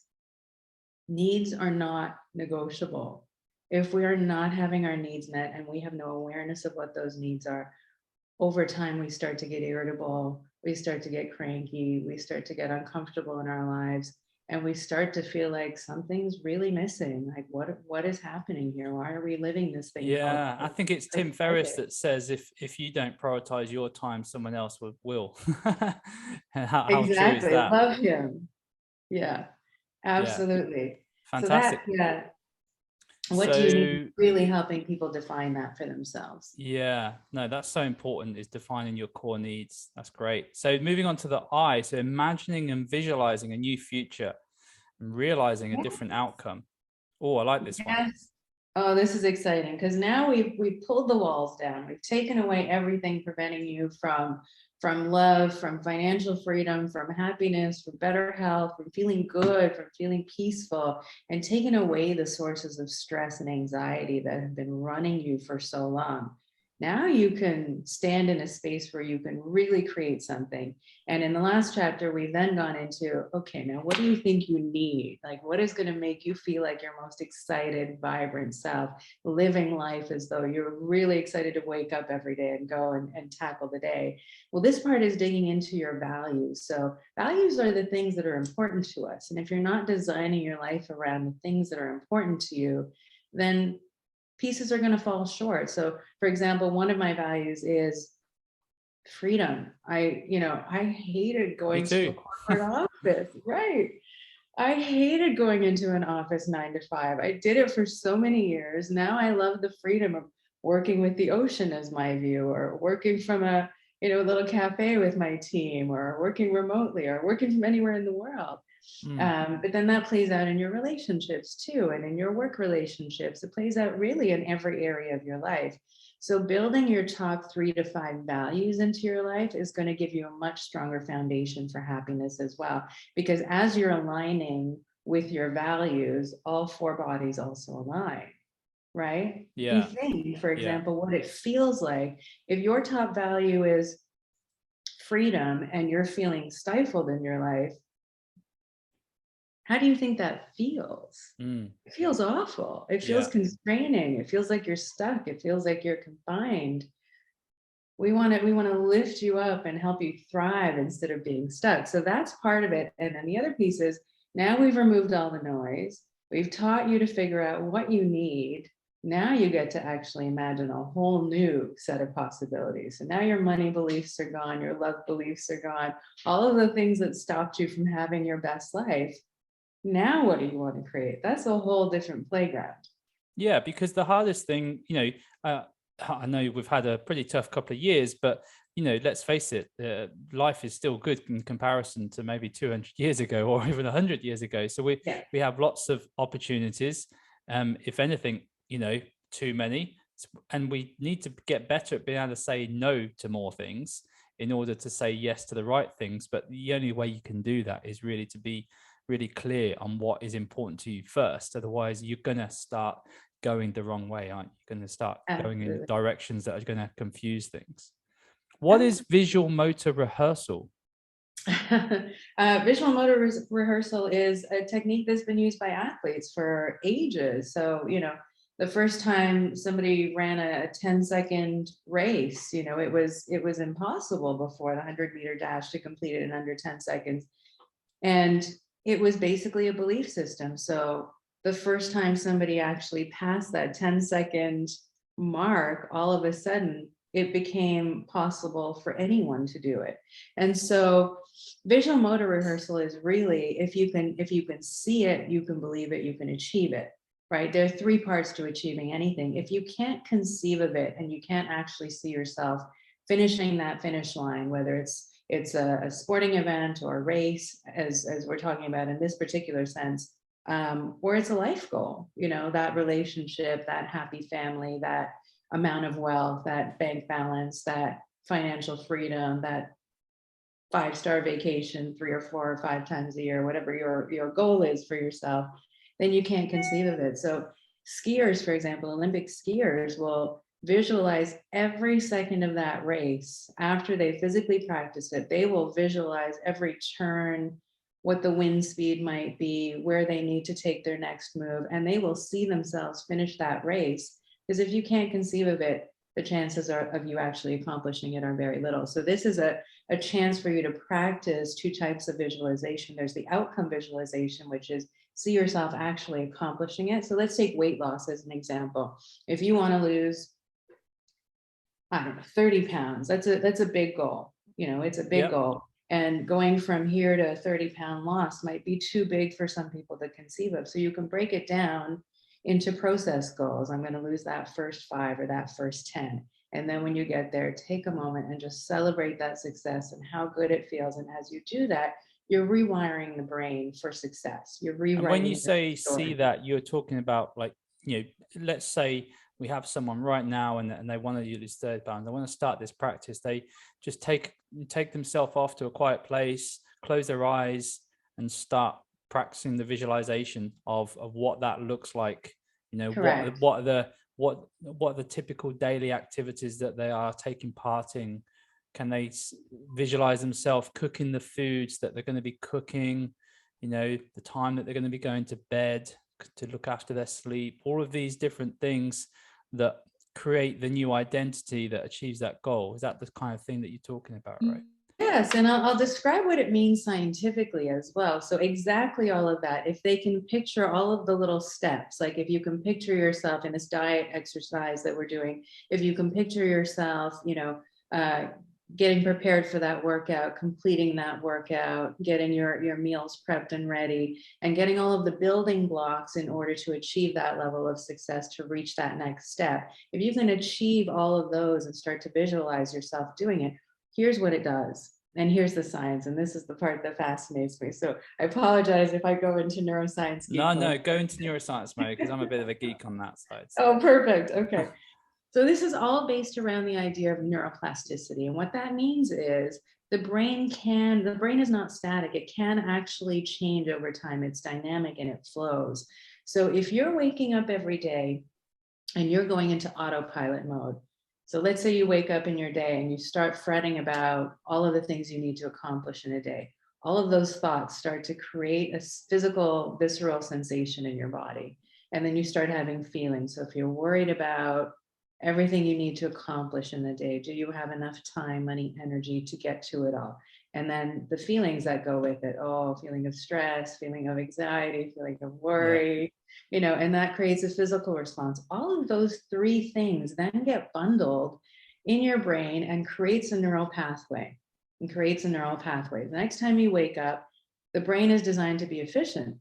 [SPEAKER 2] needs are not negotiable. If we are not having our needs met and we have no awareness of what those needs are, over time we start to get irritable, we start to get cranky, we start to get uncomfortable in our lives, and we start to feel like something's really missing. Like what is happening here? Why are we living this thing called
[SPEAKER 1] Yeah, I think it's Tim Ferriss
[SPEAKER 2] life?
[SPEAKER 1] that says if you don't prioritize your time, someone else will. How true is
[SPEAKER 2] Exactly.
[SPEAKER 1] that?
[SPEAKER 2] Love him. Yeah,
[SPEAKER 1] Yeah,
[SPEAKER 2] absolutely. So
[SPEAKER 1] fantastic.
[SPEAKER 2] yeah. What do you need
[SPEAKER 1] So
[SPEAKER 2] really helping people define that for themselves?
[SPEAKER 1] yeah, no, that's so important is defining your core needs. That's great. So moving on to the I, so imagining and visualizing a new future and realizing a different outcome. Oh, I like this one.
[SPEAKER 2] Yes. Oh, this is exciting because now we've pulled the walls down. We've taken away everything preventing you from love, from financial freedom, from happiness, from better health, from feeling good, from feeling peaceful, and taken away the sources of stress and anxiety that have been running you for so long. Now you can stand in a space where you can really create something. And in the last chapter, we've then gone into, okay, now what do you think you need? Like, what is going to make you feel like your most excited, vibrant self, living life as though you're really excited to wake up every day and go and tackle the day? Well, this part is digging into your values. So values are the things that are important to us. And if you're not designing your life around the things that are important to you, then pieces are going to fall short. So, for example, one of my values is freedom. I hated
[SPEAKER 1] Me
[SPEAKER 2] going to a
[SPEAKER 1] too.
[SPEAKER 2] corporate office, right? I hated going into an office 9 to 5. I did it for so many years. Now I love the freedom of working with the ocean as my view, or working from a little cafe with my team, or working remotely, or working from anywhere in the world.
[SPEAKER 1] Mm.
[SPEAKER 2] But then that plays out in your relationships too, and in your work relationships. It plays out really in every area of your life. So building your top 3 to 5 values into your life is going to give you a much stronger foundation for happiness as well. Because as you're aligning with your values, all 4 bodies also align, right? If you
[SPEAKER 1] Yeah.
[SPEAKER 2] think, for
[SPEAKER 1] Yeah.
[SPEAKER 2] example, what it feels like, if your top value is freedom and you're feeling stifled in your life, how do you think that feels?
[SPEAKER 1] Mm.
[SPEAKER 2] It feels awful. It feels
[SPEAKER 1] Yeah.
[SPEAKER 2] constraining. It feels like you're stuck. It feels like you're confined. We want to lift you up and help you thrive instead of being stuck. So that's part of it. And then the other piece is, now we've removed all the noise. We've taught you to figure out what you need. Now you get to actually imagine a whole new set of possibilities. So now your money beliefs are gone, your love beliefs are gone, all of the things that stopped you from having your best life. Now what do you want to create? That's a whole different playground.
[SPEAKER 1] Yeah, because the hardest thing, I know we've had a pretty tough couple of years, but let's face it, life is still good in comparison to maybe 200 years ago or even 100 years ago. So we
[SPEAKER 2] Yeah.
[SPEAKER 1] we have lots of opportunities. If anything, too many, and we need to get better at being able to say no to more things in order to say yes to the right things. But the only way you can do that is really to be really clear on what is important to you first. Otherwise, you're gonna start going the wrong way, aren't you? You're going to start going in
[SPEAKER 2] Absolutely.
[SPEAKER 1] directions that are going to confuse things. What is visual motor rehearsal?
[SPEAKER 2] Visual motor rehearsal is a technique that's been used by athletes for ages. So, the first time somebody ran a 10-second race, it was impossible before the 100-meter dash to complete it in under 10 seconds. And it was basically a belief system. So the first time somebody actually passed that 10-second mark, all of a sudden it became possible for anyone to do it. And so visual motor rehearsal is really, if you can see it, you can believe it, you can achieve it. Right? There are 3 parts to achieving anything. If you can't conceive of it and you can't actually see yourself finishing that finish line, whether it's a sporting event or a race, as we're talking about in this particular sense, or it's a life goal, that relationship, that happy family, that amount of wealth, that bank balance, that financial freedom, that 5-star vacation 3 or 4 or 5 times a year, whatever your goal is for yourself, then you can't conceive of it. So skiers, for example, Olympic skiers will visualize every second of that race. After they physically practice it, they will visualize every turn, what the wind speed might be, where they need to take their next move, and they will see themselves finish that race. Because if you can't conceive of it, the chances of you actually accomplishing it are very little. So this is a chance for you to practice 2 types of visualization. There's the outcome visualization, which is see yourself actually accomplishing it. So let's take weight loss as an example. If you want to lose, I don't know, 30 pounds, that's a big goal. It's a big
[SPEAKER 1] Yep.
[SPEAKER 2] goal. And going from here to a 30-pound loss might be too big for some people to conceive of. So you can break it down into process goals. I'm going to lose that first 5 or that first 10. And then when you get there, take a moment and just celebrate that success and how good it feels. And as you do that, you're rewiring the brain for success. You're
[SPEAKER 1] And when you
[SPEAKER 2] rewriting the
[SPEAKER 1] say see
[SPEAKER 2] story.
[SPEAKER 1] that, you're talking about, like, let's say we have someone right now and they want to use 30 pounds. They want to start this practice. They just take themselves off to a quiet place, close their eyes, and start practicing the visualization of what that looks like.
[SPEAKER 2] Correct.
[SPEAKER 1] What are the what are the typical daily activities that they are taking part in? Can they visualize themselves cooking the foods that they're going to be cooking, you know, the time that they're going to be going to bed to look after their sleep, all of these different things that create the new identity that achieves that goal? Is that the kind of thing that you're talking about, right?
[SPEAKER 2] Yes, and I'll describe what it means scientifically as well. So exactly all of that. If they can picture all of the little steps, like if you can picture yourself in this diet exercise that we're doing, if you can picture yourself, you know, getting prepared for that workout, completing that workout, getting your meals prepped and ready, and getting all of the building blocks in order to achieve that level of success to reach that next step. If you can achieve all of those and start to visualize yourself doing it, here's what it does. And here's the science. And this is the part that fascinates me. So I apologize if I go into neuroscience.
[SPEAKER 1] No, go into neuroscience mode, because I'm a bit of a geek on that side. So.
[SPEAKER 2] Oh, perfect. Okay. So this is all based around the idea of neuroplasticity. And what that means is the brain is not static. It can actually change over time. It's dynamic and it flows. So if you're waking up every day and you're going into autopilot mode, so let's say you wake up in your day and you start fretting about all of the things you need to accomplish in a day. All of those thoughts start to create a physical, visceral sensation in your body. And then you start having feelings. So if you're worried about everything you need to accomplish in the day, do you have enough time, money, energy to get to it all? And then the feelings that go with it, feeling of stress, feeling of anxiety, feeling of worry, you know, and that creates a physical response. All of those three things then get bundled in your brain and creates a neural pathway. The next time you wake up, the brain is designed to be efficient.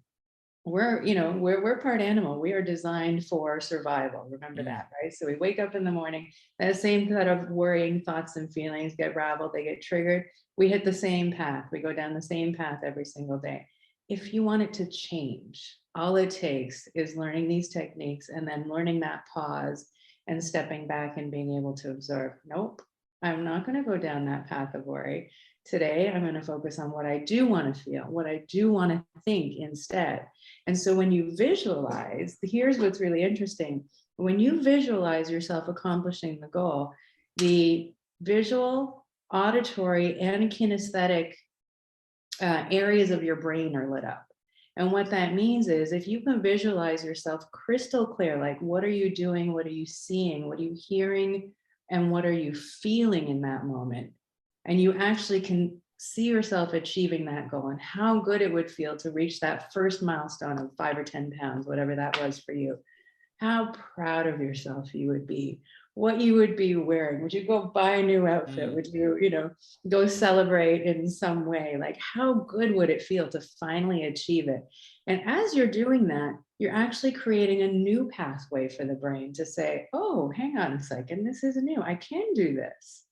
[SPEAKER 2] We're part animal. We are designed for survival. Remember that, right? So we wake up in the morning, that same set of worrying thoughts and feelings get raveled, they get triggered. We hit the same path. We go down the same path every single day. If you want it to change, all it takes is learning these techniques and then learning that pause and stepping back and being able to observe. Nope, I'm not going to go down that path of worry. Today, I'm going to focus on what I do want to feel, what I do want to think instead. And so when you visualize, here's what's really interesting. When you visualize yourself accomplishing the goal, the visual, auditory, and kinesthetic areas of your brain are lit up. And what that means is if you can visualize yourself crystal clear, like what are you doing? What are you seeing? What are you hearing? And what are you feeling in that moment? And you actually can see yourself achieving that goal and how good it would feel to reach that first milestone of 5 or 10 pounds, whatever that was for you. How proud of yourself you would be, what you would be wearing. Would you go buy a new outfit? Would you, go celebrate in some way? Like how good would it feel to finally achieve it? And as you're doing that, you're actually creating a new pathway for the brain to say, oh, hang on a second, this is new. I can do this.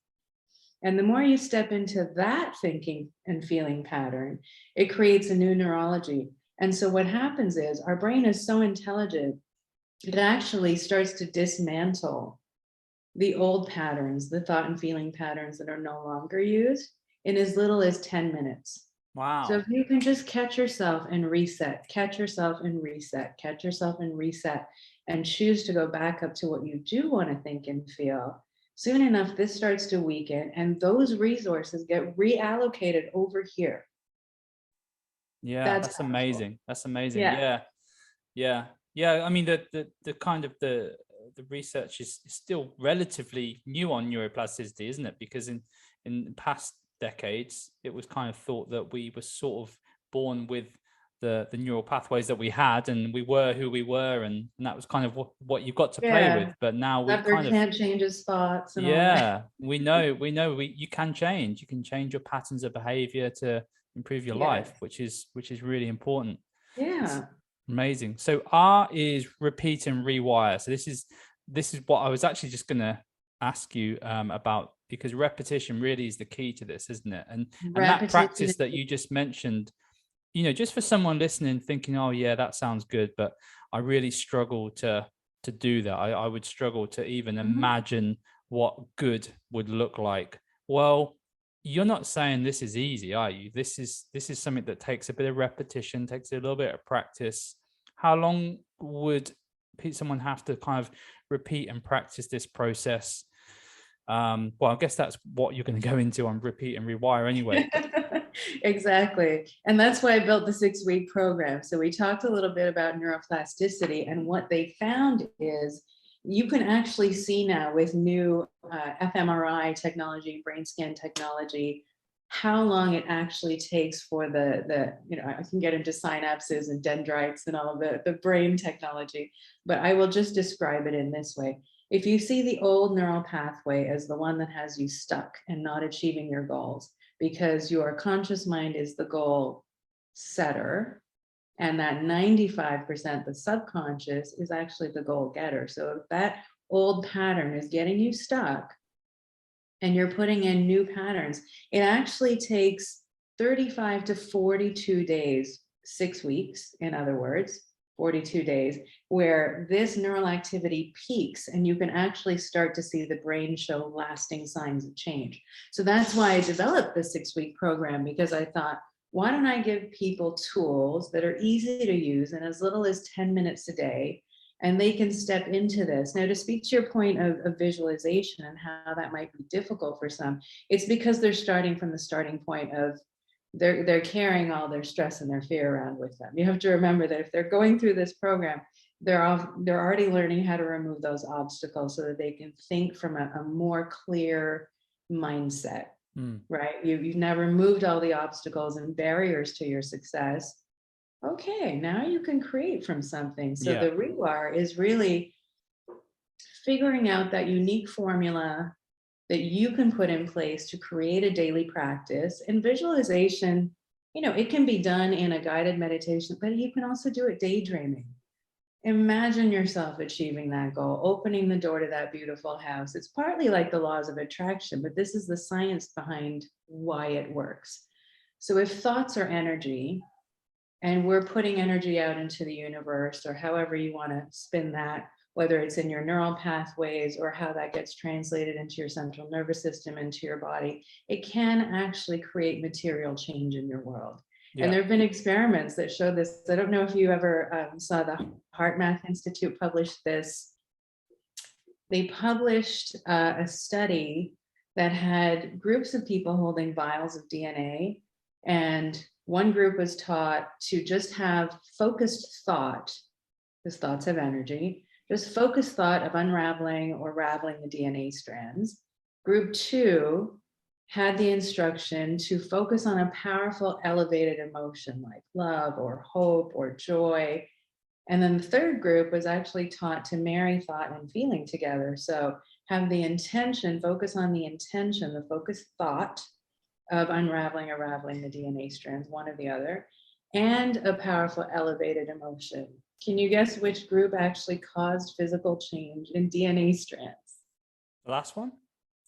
[SPEAKER 2] And the more you step into that thinking and feeling pattern, it creates a new neurology. And so what happens is our brain is so intelligent, it actually starts to dismantle the old patterns, the thought and feeling patterns that are no longer used in as little as 10 minutes.
[SPEAKER 1] Wow.
[SPEAKER 2] So if you can just catch yourself and reset, catch yourself and reset, catch yourself and reset, and choose to go back up to what you do want to think and feel, soon enough, this starts to weaken and those resources get reallocated over here.
[SPEAKER 1] Yeah, that's amazing. That's amazing. Yeah. I mean, the kind of the research is still relatively new on neuroplasticity, isn't it? Because in past decades, it was kind of thought that we were sort of born with the neural pathways that we had, and we were who we were, and that was kind of what you've got to play with. But now we
[SPEAKER 2] can't change his thoughts. And all that.
[SPEAKER 1] we know you can change. You can change your patterns of behavior to improve your life, which is really important.
[SPEAKER 2] Yeah.
[SPEAKER 1] Amazing. So R is repeat and rewire. So this is what I was actually just going to ask you about, because repetition really is the key to this, isn't it? And that practice that you just mentioned, just for someone listening thinking, oh yeah, that sounds good, but I really struggle to do that. I would struggle to even imagine what good would look like. Well, you're not saying this is easy, are you? This is something that takes a bit of repetition, takes a little bit of practice. How long would someone have to kind of repeat and practice this process? Well, I guess that's what you're going to go into on repeat and rewire anyway.
[SPEAKER 2] Exactly. And that's why I built the 6-week program. So we talked a little bit about neuroplasticity, and what they found is you can actually see now with new fMRI technology, brain scan technology, how long it actually takes for the you know, I can get into synapses and dendrites and all of the brain technology, but I will just describe it in this way. If you see the old neural pathway as the one that has you stuck and not achieving your goals, because your conscious mind is the goal setter, and that 95%, the subconscious, is actually the goal getter. So if that old pattern is getting you stuck and you're putting in new patterns, it actually takes 35 to 42 days, 6 weeks, in other words, 42 days, where this neural activity peaks and you can actually start to see the brain show lasting signs of change. So that's why I developed the 6-week program, because I thought, why don't I give people tools that are easy to use in as little as 10 minutes a day, and they can step into this. Now, to speak to your point of visualization and how that might be difficult for some, it's because they're starting from the starting point of they're carrying all their stress and their fear around with them. You have to remember that if they're going through this program, they're already learning how to remove those obstacles so that they can think from a more clear mindset, right? You've now removed all the obstacles and barriers to your success. Okay, now you can create from something. So the rewire is really figuring out that unique formula that you can put in place to create a daily practice. And visualization, you know, it can be done in a guided meditation, but you can also do it daydreaming. Imagine yourself achieving that goal, opening the door to that beautiful house. It's partly like the laws of attraction, but this is the science behind why it works. So if thoughts are energy, and we're putting energy out into the universe, or however you want to spin that, whether it's in your neural pathways or how that gets translated into your central nervous system, into your body, it can actually create material change in your world. And there have been experiments that show this. I don't know if you ever saw the Heart Math Institute publish this. They published a study that had groups of people holding vials of DNA, and one group was taught to just have focused thought, because thoughts have energy, just focused thought of unraveling or raveling the DNA strands. Group 2 had the instruction to focus on a powerful, elevated emotion like love or hope or joy. And then the third group was actually taught to marry thought and feeling together. So have the intention, focus on the intention, the focused thought of unraveling or raveling the DNA strands, one or the other, and a powerful, elevated emotion. Can you guess which group actually caused physical change in DNA strands?
[SPEAKER 1] The last one?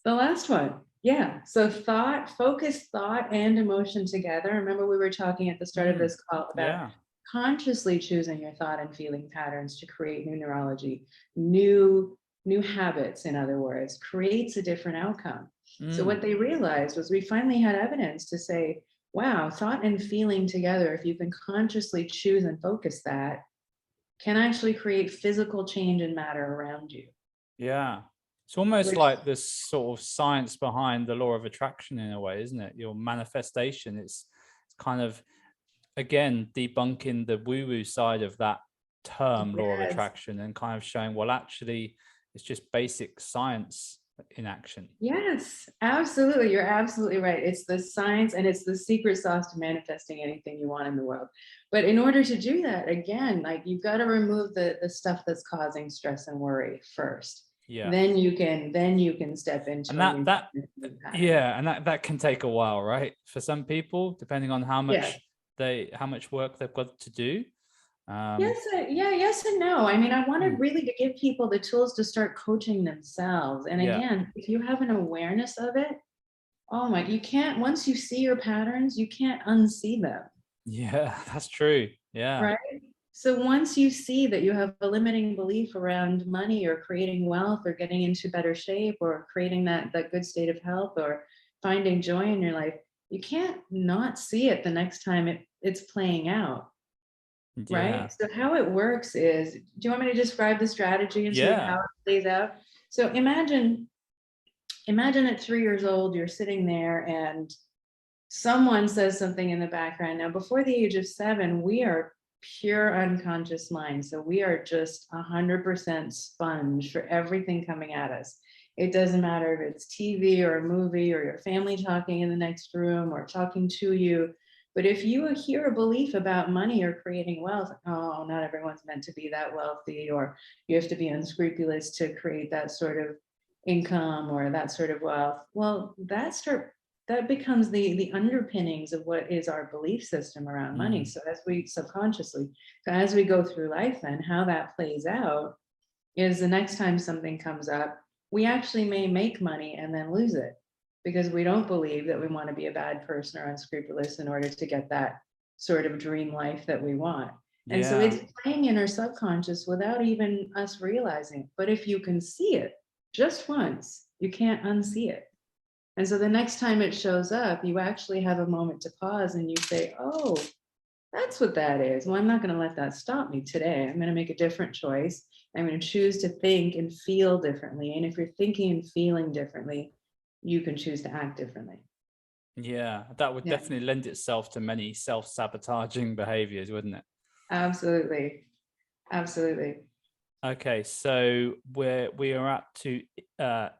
[SPEAKER 2] The last one. Yeah. So thought, focused thought and emotion together. Remember, we were talking at the start of this call about consciously choosing your thought and feeling patterns to create new neurology, new habits, in other words, creates a different outcome. So what they realized was we finally had evidence to say, wow, thought and feeling together, if you can consciously choose and focus that, can actually create physical change in matter around you.
[SPEAKER 1] Yeah. It's almost like this sort of science behind the law of attraction in a way, isn't it? Your manifestation. It's kind of, again, debunking the woo-woo side of that term, law of attraction, and kind of showing, well, actually, it's just basic science in action.
[SPEAKER 2] Yes, absolutely. You're absolutely right. It's the science, and it's the secret sauce to manifesting anything you want in the world. But in order to do that, again, like, you've got to remove the stuff that's causing stress and worry first.
[SPEAKER 1] Yeah.
[SPEAKER 2] Then you can step into
[SPEAKER 1] and that can take a while, right? For some people, depending on how much work they've got to do.
[SPEAKER 2] Yes and no. I mean, I wanted really to give people the tools to start coaching themselves. And again, if you have an awareness of it, you can't, once you see your patterns, you can't unsee them.
[SPEAKER 1] Yeah, that's true. Yeah.
[SPEAKER 2] Right. So once you see that you have a limiting belief around money or creating wealth or getting into better shape or creating that good state of health or finding joy in your life, you can't not see it the next time it's playing out.
[SPEAKER 1] Yeah.
[SPEAKER 2] right? So how it works is, do you want me to describe the strategy and sort of how
[SPEAKER 1] Yeah.
[SPEAKER 2] it plays out? So imagine at 3 years old, you're sitting there and someone says something in the background. Now, before the age of 7, we are pure unconscious mind. So we are just 100% sponge for everything coming at us. It doesn't matter if it's TV or a movie or your family talking in the next room or talking to you. But if you hear a belief about money or creating wealth, oh, not everyone's meant to be that wealthy, or you have to be unscrupulous to create that sort of income or that sort of wealth. Well, that becomes the underpinnings of what is our belief system around money.
[SPEAKER 1] Mm.
[SPEAKER 2] So as we subconsciously, so as we go through life, then how that plays out is the next time something comes up, we actually may make money and then lose it because we don't believe that we want to be a bad person or unscrupulous in order to get that sort of dream life that we want. And so
[SPEAKER 1] Yeah.
[SPEAKER 2] it's playing in our subconscious without even us realizing it. But if you can see it just once, you can't unsee it. And so the next time it shows up, you actually have a moment to pause and you say, oh, that's what that is. Well, I'm not going to let that stop me today. I'm going to make a different choice. I'm going to choose to think and feel differently. And if you're thinking and feeling differently, you can choose to act differently.
[SPEAKER 1] Yeah. That would
[SPEAKER 2] Yeah,
[SPEAKER 1] definitely lend itself to many self-sabotaging behaviors, wouldn't it?
[SPEAKER 2] absolutely. Absolutely.
[SPEAKER 1] Okay, so we are up to uh,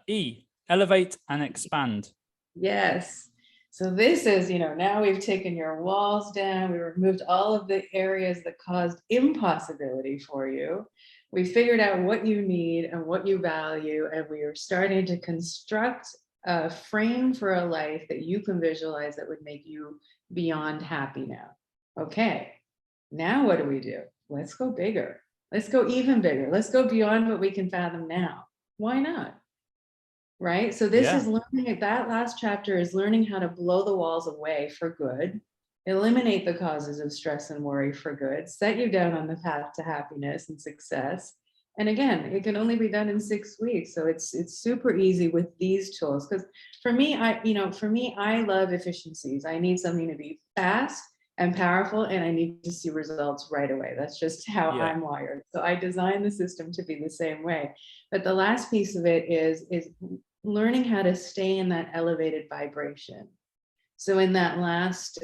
[SPEAKER 1] E, elevate and expand.
[SPEAKER 2] Yes. So this is, now we've taken your walls down, we removed all of the areas that caused impossibility for you. We figured out what you need and what you value, and we are starting to construct a frame for a life that you can visualize that would make you beyond happy now. Okay, now what do? Let's go bigger. Let's go even bigger. Let's go beyond what we can fathom now. Why not? Right? So this
[SPEAKER 1] Yeah,
[SPEAKER 2] is learning, that last chapter is learning how to blow the walls away for good, eliminate the causes of stress and worry for good, set you down on the path to happiness and success. And again, it can only be done in 6 weeks. So it's super easy with these tools. Because for me, I love efficiencies. I need something to be fast and powerful, and I need to see results right away. That's just how
[SPEAKER 1] yeah,
[SPEAKER 2] I'm wired. So I designed the system to be the same way. But the last piece of it is learning how to stay in that elevated vibration. So in that last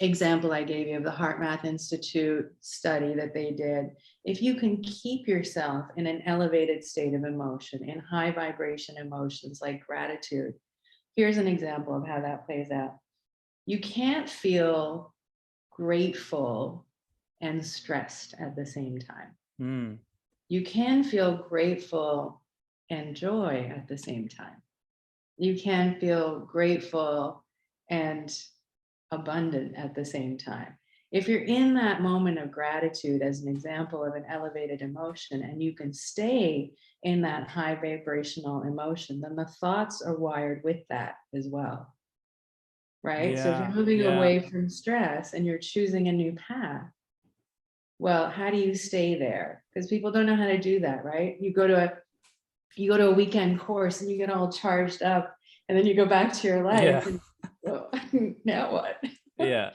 [SPEAKER 2] example I gave you of the Heart Math Institute study that they did, if you can keep yourself in an elevated state of emotion, in high vibration emotions like gratitude, here's an example of how that plays out. You can't feel grateful and stressed at the same time.
[SPEAKER 1] mm,
[SPEAKER 2] You can feel grateful and joy at the same time. You can feel grateful and abundant at the same time. If you're in that moment of gratitude, as an example of an elevated emotion, and you can stay in that high vibrational emotion, then the thoughts are wired with that as well. Right? So if you're
[SPEAKER 1] yeah,
[SPEAKER 2] moving
[SPEAKER 1] yeah,
[SPEAKER 2] away from stress and you're choosing a new path, well, how do you stay there? Because people don't know how to do that, right? You go to a weekend course and you get all charged up, and then you go back to your life
[SPEAKER 1] yeah,
[SPEAKER 2] and well, now what?
[SPEAKER 1] yeah,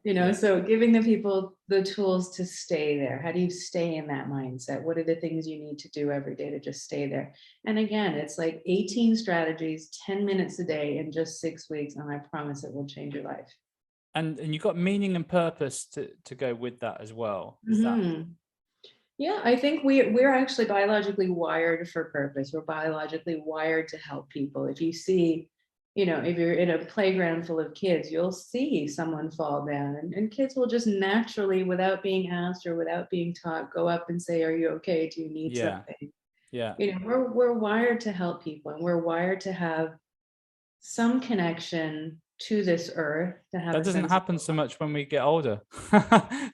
[SPEAKER 1] yeah.
[SPEAKER 2] So giving the people the tools to stay there. How do you stay in that mindset? What are the things you need to do every day to just stay there? And again, it's like 18 strategies, 10 minutes a day in just 6 weeks, and I promise it will change your life.
[SPEAKER 1] And you've got meaning and purpose to go with that as well. Is that?
[SPEAKER 2] Mm-hmm. Yeah, I think we're actually biologically wired for purpose. We're biologically wired to help people. If you see, if you're in a playground full of kids, you'll see someone fall down, and kids will just naturally, without being asked or without being taught, go up and say, "Are you okay? Do you need
[SPEAKER 1] Yeah,
[SPEAKER 2] something?"
[SPEAKER 1] yeah.
[SPEAKER 2] We're wired to help people, and we're wired to have some connection to this earth, to have
[SPEAKER 1] That
[SPEAKER 2] a
[SPEAKER 1] doesn't
[SPEAKER 2] sense of
[SPEAKER 1] happen so much when we get older.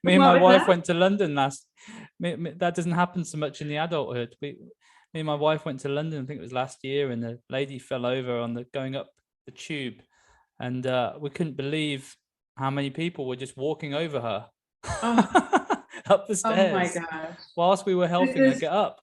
[SPEAKER 1] Me and
[SPEAKER 2] what
[SPEAKER 1] my
[SPEAKER 2] was
[SPEAKER 1] wife
[SPEAKER 2] that?
[SPEAKER 1] went to London that doesn't happen so much in the adulthood. Me and my wife went to London, I think it was last year, and the lady fell over on the going up the tube, and we couldn't believe how many people were just walking over her
[SPEAKER 2] Oh,
[SPEAKER 1] up the
[SPEAKER 2] oh my
[SPEAKER 1] stairs
[SPEAKER 2] gosh.
[SPEAKER 1] whilst we were
[SPEAKER 2] This
[SPEAKER 1] helping her
[SPEAKER 2] is
[SPEAKER 1] get up.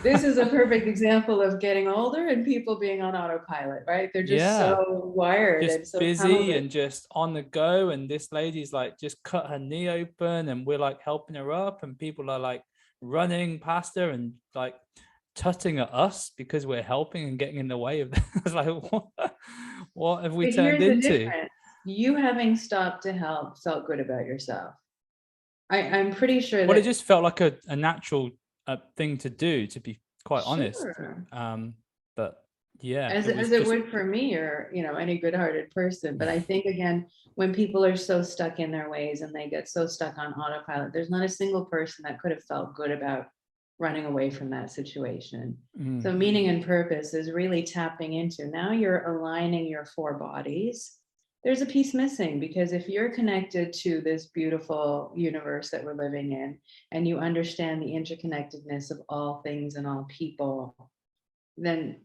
[SPEAKER 2] This is a perfect example of getting older and people being on autopilot, right? They're just
[SPEAKER 1] Yeah,
[SPEAKER 2] so wired
[SPEAKER 1] just
[SPEAKER 2] and so tunnel
[SPEAKER 1] busy
[SPEAKER 2] vision.
[SPEAKER 1] and just on the go. And this lady's like just cut her knee open, and we're like helping her up, and people are like running past her and like tutting at us because we're helping and getting in the way of them. It's like, what have we
[SPEAKER 2] But
[SPEAKER 1] turned
[SPEAKER 2] here's the
[SPEAKER 1] into?
[SPEAKER 2] difference. You having stopped to help felt good about yourself. I'm pretty sure
[SPEAKER 1] Well, it
[SPEAKER 2] that,
[SPEAKER 1] just felt like a natural thing to do, to be quite honest.
[SPEAKER 2] sure,
[SPEAKER 1] But yeah,
[SPEAKER 2] as
[SPEAKER 1] it was
[SPEAKER 2] as it
[SPEAKER 1] just,
[SPEAKER 2] would for me or any good-hearted person. But I think again, when people are so stuck in their ways and they get so stuck on autopilot, there's not a single person that could have felt good about running away from that situation. So meaning and purpose is really tapping into, now you're aligning your four bodies. There's a piece missing, because if you're connected to this beautiful universe that we're living in, and you understand the interconnectedness of all things and all people, then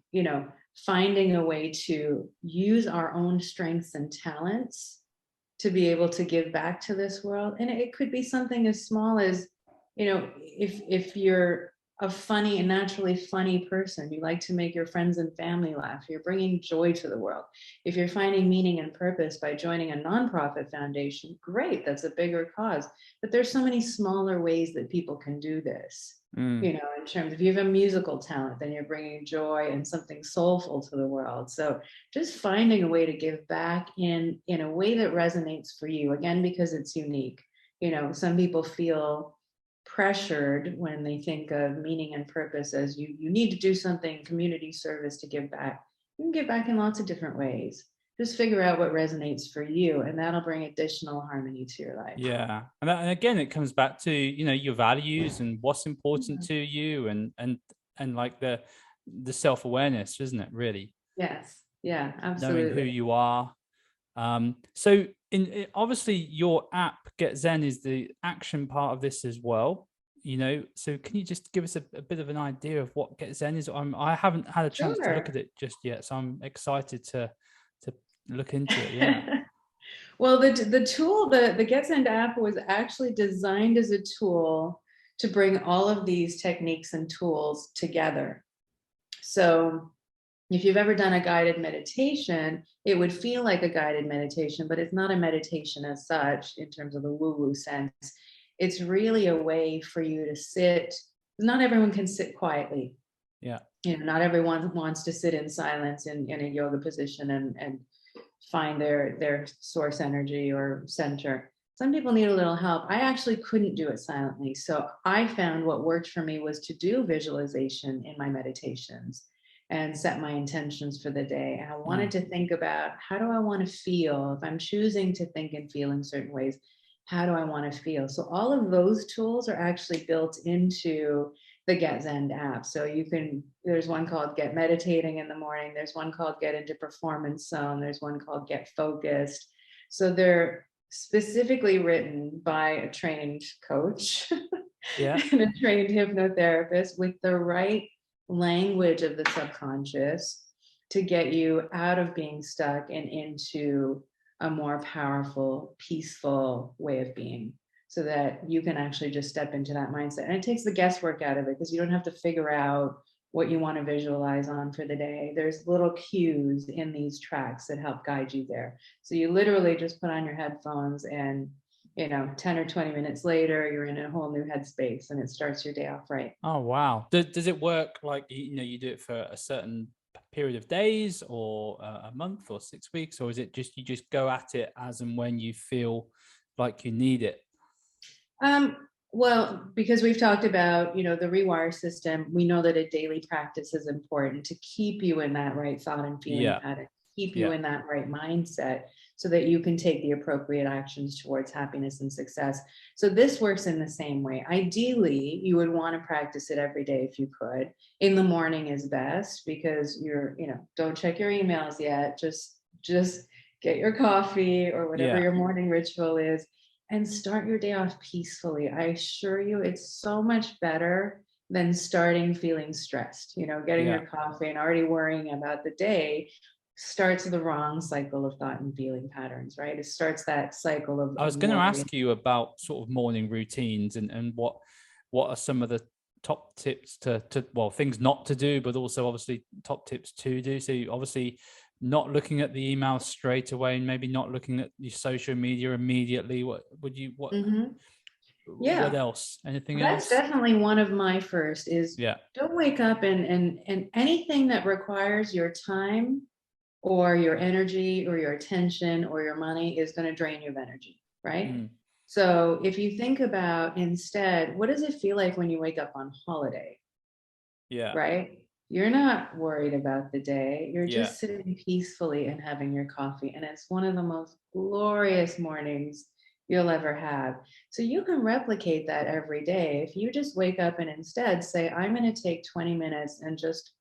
[SPEAKER 2] finding a way to use our own strengths and talents to be able to give back to this world. And it could be something as small as, if you're a funny and naturally funny person, you like to make your friends and family laugh, you're bringing joy to the world. If you're finding meaning and purpose by joining a nonprofit foundation, great, that's a bigger cause. But there's so many smaller ways that people can do this. In terms, if you have a musical talent, then you're bringing joy and something soulful to the world. So just finding a way to give back in a way that resonates for you, again, because it's unique. Some people feel pressured when they think of meaning and purpose as you need to do something, community service, to give back. You can give back in lots of different ways. Just figure out what resonates for you, and that'll bring additional harmony to your life.
[SPEAKER 1] yeah. And again, it comes back to, your values and what's important
[SPEAKER 2] Mhm.
[SPEAKER 1] to you, and like the self-awareness, isn't it, really?
[SPEAKER 2] Yes, yeah,
[SPEAKER 1] Knowing who
[SPEAKER 2] absolutely.
[SPEAKER 1] you are. So obviously your app Get Zen is the action part of this as well. So can you just give us a bit of an idea of what Get Zen is? I haven't had a chance to look
[SPEAKER 2] Sure.
[SPEAKER 1] at it just yet, so I'm excited to look into it. Yeah.
[SPEAKER 2] Well, the tool, the GetSend app was actually designed as a tool to bring all of these techniques and tools together. So if you've ever done a guided meditation, it would feel like a guided meditation, but it's not a meditation as such in terms of the woo-woo sense. It's really a way for you to sit. Not everyone can sit quietly.
[SPEAKER 1] Yeah.
[SPEAKER 2] Not everyone wants to sit in silence in a yoga position and find their source energy or center. Some people need a little help. I actually couldn't do it silently. So I found what worked for me was to do visualization in my meditations and set my intentions for the day. And I wanted to think about, how do I want to feel? If I'm choosing to think and feel in certain ways, how do I want to feel? So all of those tools are actually built into the Get Zen app. So there's one called Get Meditating in the Morning. There's one called Get into Performance Zone. There's one called Get Focused. So they're specifically written by a trained coach
[SPEAKER 1] Yeah.
[SPEAKER 2] and a trained hypnotherapist with the right language of the subconscious to get you out of being stuck and into a more powerful, peaceful way of being, so that you can actually just step into that mindset. And it takes the guesswork out of it, because you don't have to figure out what you want to visualize on for the day. There's little cues in these tracks that help guide you there. So you literally just put on your headphones, and 10 or 20 minutes later, you're in a whole new headspace, and it starts your day off right.
[SPEAKER 1] Oh, wow. Does it work like, you do it for a certain period of days, or a month, or 6 weeks, or is it just you just go at it as and when you feel like you need it?
[SPEAKER 2] Um, well, because we've talked about, the rewire system, we know that a daily practice is important to keep you in that right thought and feeling
[SPEAKER 1] Yeah.
[SPEAKER 2] pattern, keep you
[SPEAKER 1] Yeah.
[SPEAKER 2] in that right mindset, so that you can take the appropriate actions towards happiness and success. So this works in the same way. Ideally, you would want to practice it every day if you could. In the morning is best, because don't check your emails yet. Just get your coffee or whatever
[SPEAKER 1] Yeah.
[SPEAKER 2] your morning ritual is, and start your day off peacefully. I assure you, it's so much better than starting feeling stressed. Getting
[SPEAKER 1] Yeah.
[SPEAKER 2] your coffee and already worrying about the day starts the wrong cycle of thought and feeling patterns, right? It starts that cycle
[SPEAKER 1] I
[SPEAKER 2] of
[SPEAKER 1] was going to
[SPEAKER 2] worry.
[SPEAKER 1] ask you about sort of morning routines, and what are some of the top tips to well, things not to do, but also obviously top tips to do. So obviously not looking at the email straight away, and maybe not looking at your social media immediately. What would you
[SPEAKER 2] Mm-hmm.
[SPEAKER 1] what
[SPEAKER 2] Yeah.
[SPEAKER 1] else? Anything
[SPEAKER 2] That's
[SPEAKER 1] else?
[SPEAKER 2] definitely one of my first is
[SPEAKER 1] Yeah.
[SPEAKER 2] don't wake up and anything that requires your time or your energy or your attention or your money is going to drain you of energy, right?
[SPEAKER 1] Mm.
[SPEAKER 2] So if you think about instead, what does it feel like when you wake up on holiday,
[SPEAKER 1] Yeah.
[SPEAKER 2] right? You're not worried about the day. You're
[SPEAKER 1] Yeah.
[SPEAKER 2] just sitting peacefully and having your coffee. And it's one of the most glorious mornings you'll ever have. So you can replicate that every day. If you just wake up and instead say, I'm going to take 20 minutes and just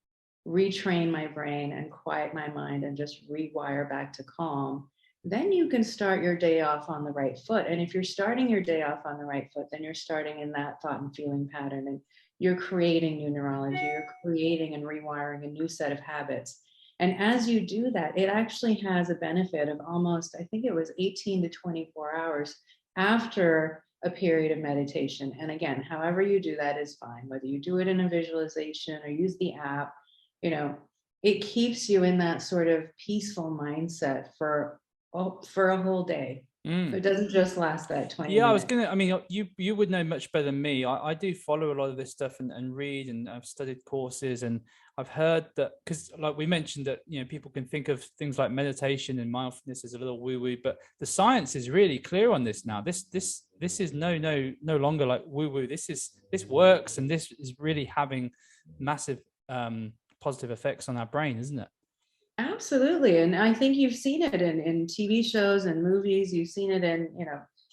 [SPEAKER 2] retrain my brain and quiet my mind and just rewire back to calm, then you can start your day off on the right foot. And if you're starting your day off on the right foot, then you're starting in that thought and feeling pattern. And you're creating new neurology, you're creating and rewiring a new set of habits. And as you do that, it actually has a benefit of almost, I think it was 18 to 24 hours after a period of meditation. And again, however you do that is fine, whether you do it in a visualization or use the app, you know, it keeps you in that sort of peaceful mindset for a whole day.
[SPEAKER 1] Mm.
[SPEAKER 2] It doesn't just last that 20
[SPEAKER 1] Yeah, I was
[SPEAKER 2] minutes.
[SPEAKER 1] gonna. I mean, you would know much better than me. I do follow a lot of this stuff and read, and I've studied courses, and I've heard that because, like we mentioned, that people can think of things like meditation and mindfulness as a little woo woo, but the science is really clear on this now. This is no longer like woo woo. This works, and this is really having massive positive effects on our brain, isn't it?
[SPEAKER 2] Absolutely. And I think you've seen it in TV shows and movies. You've seen it in,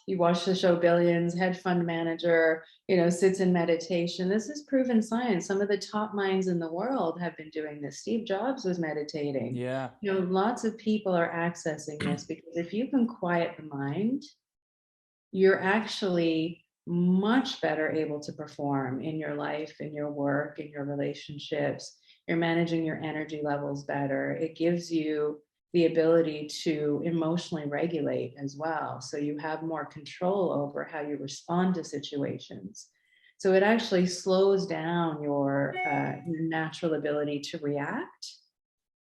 [SPEAKER 2] you watch the show Billions, hedge fund manager, sits in meditation. This is proven science. Some of the top minds in the world have been doing this. Steve Jobs was meditating.
[SPEAKER 1] Yeah.
[SPEAKER 2] Lots of people are accessing this because if you can quiet the mind, you're actually much better able to perform in your life, in your work, in your relationships. You're managing your energy levels better. It gives you the ability to emotionally regulate as well. So you have more control over how you respond to situations. So it actually slows down your natural ability to react,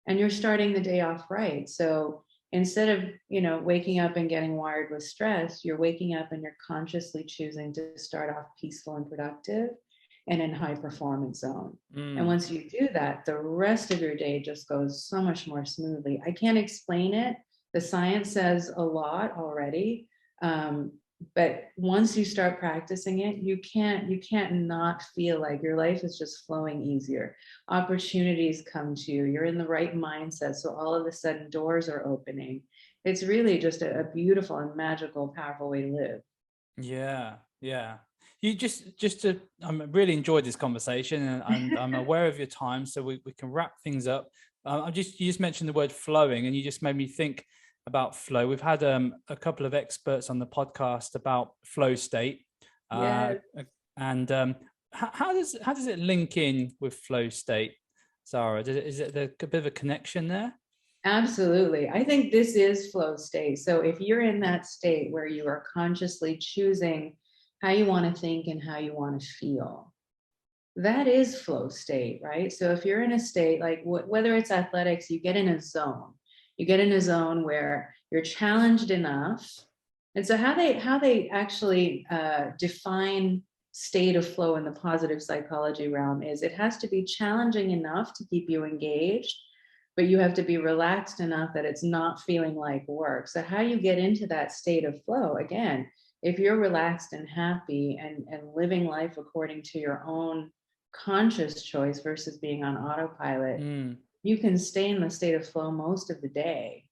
[SPEAKER 2] and you're starting the day off right. So instead of waking up and getting wired with stress, you're waking up and you're consciously choosing to start off peaceful and productive and in high performance zone. And
[SPEAKER 1] Mm.
[SPEAKER 2] once you do that, the rest of your day just goes so much more smoothly. I can't explain it. The science says a lot already. But once you start practicing it, you can't not feel like your life is just flowing easier. Opportunities come to you. You're in the right mindset. So all of a sudden doors are opening. It's really just a beautiful and magical, powerful way to live.
[SPEAKER 1] Yeah, yeah. You just to I really enjoyed this conversation, and I'm aware of your time, so we can wrap things up. You just mentioned the word flowing, and you just made me think about flow. We've had a couple of experts on the podcast about flow state, uh,
[SPEAKER 2] Yes.
[SPEAKER 1] and how does it link in with flow state, Zahra? Is it a bit of a connection there?
[SPEAKER 2] Absolutely. I think this is flow state. So if you're in that state where you are consciously choosing how you want to think and how you want to feel, that is flow state, right? So if you're in a state like whether it's athletics, you get in a zone. You get in a zone where you're challenged enough. And so how they actually define state of flow in the positive psychology realm is it has to be challenging enough to keep you engaged, but you have to be relaxed enough that it's not feeling like work. So how you get into that state of flow, again, if you're relaxed and happy and living life according to your own conscious choice versus being on autopilot,
[SPEAKER 1] Mm.
[SPEAKER 2] you can stay in the state of flow most of the day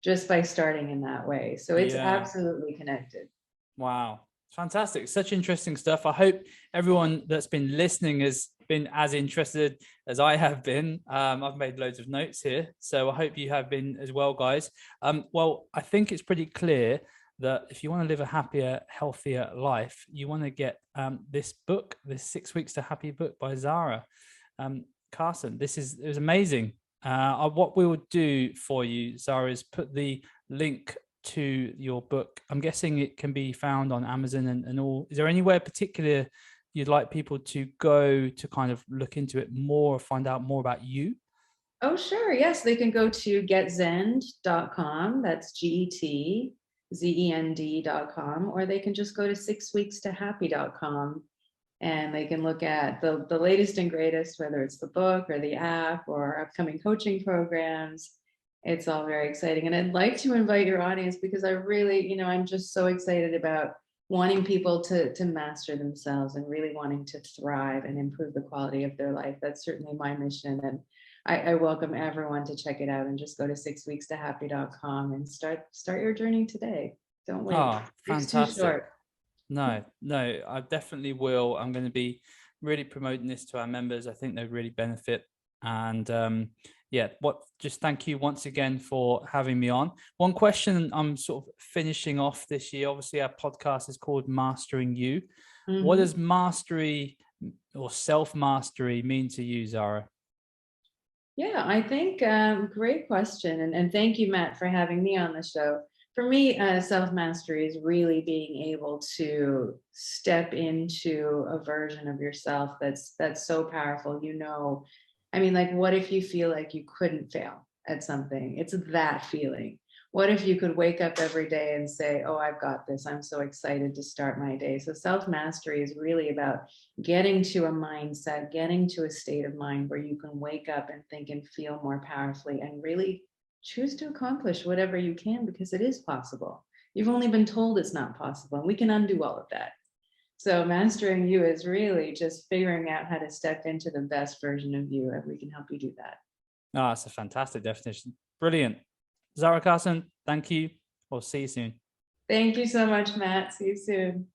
[SPEAKER 2] just by starting in that way. So it's
[SPEAKER 1] Yeah.
[SPEAKER 2] absolutely connected.
[SPEAKER 1] Wow. Fantastic. Such interesting stuff. I hope everyone that's been listening has been as interested as I have been. I've made loads of notes here, so I hope you have been as well, guys. Well, I think it's pretty clear that if you want to live a happier, healthier life, you want to get this book, this 6 Weeks to Happy book by Zahra. Karsan, it was amazing. What we will do for you, Zahra, is put the link to your book. I'm guessing it can be found on Amazon and all. Is there anywhere particular you'd like people to go to kind of look into it more, find out more about you?
[SPEAKER 2] Oh, sure. Yes, they can go to getzend.com. That's GETZEND.com, or they can just go to 6weekstohappy.com and they can look at the latest and greatest, whether it's the book or the app or upcoming coaching programs. It's all very exciting. And I'd like to invite your audience because I really, I'm just so excited about wanting people to master themselves and really wanting to thrive and improve the quality of their life. That's certainly my mission. And I welcome everyone to check it out and just go to 6weekstohappy.com and start your journey today. Don't wait.
[SPEAKER 1] Oh,
[SPEAKER 2] Life's too
[SPEAKER 1] fantastic.
[SPEAKER 2] short.
[SPEAKER 1] No, I definitely will. I'm going to be really promoting this to our members. I think they'd really benefit. And yeah, just thank you once again for having me on. One question I'm sort of finishing off this year. Obviously, our podcast is called Mastering You. What does mastery or self-mastery mean to you, Zahra?
[SPEAKER 2] Yeah, I think great question. And thank you, Matt, for having me on the show. For me, self-mastery is really being able to step into a version of yourself that's so powerful. I mean, like, what if you feel like you couldn't fail at something? It's that feeling. What if you could wake up every day and say, oh, I've got this. I'm so excited to start my day. So self-mastery is really about getting to a mindset, getting to a state of mind where you can wake up and think and feel more powerfully and really choose to accomplish whatever you can, because it is possible. You've only been told it's not possible, and we can undo all of that. So mastering you is really just figuring out how to step into the best version of you, and we can help you do that.
[SPEAKER 1] Oh, that's a fantastic definition. Brilliant. Zahra, Karsan, thank you. We'll see you soon.
[SPEAKER 2] Thank you so much, Matt. See you soon.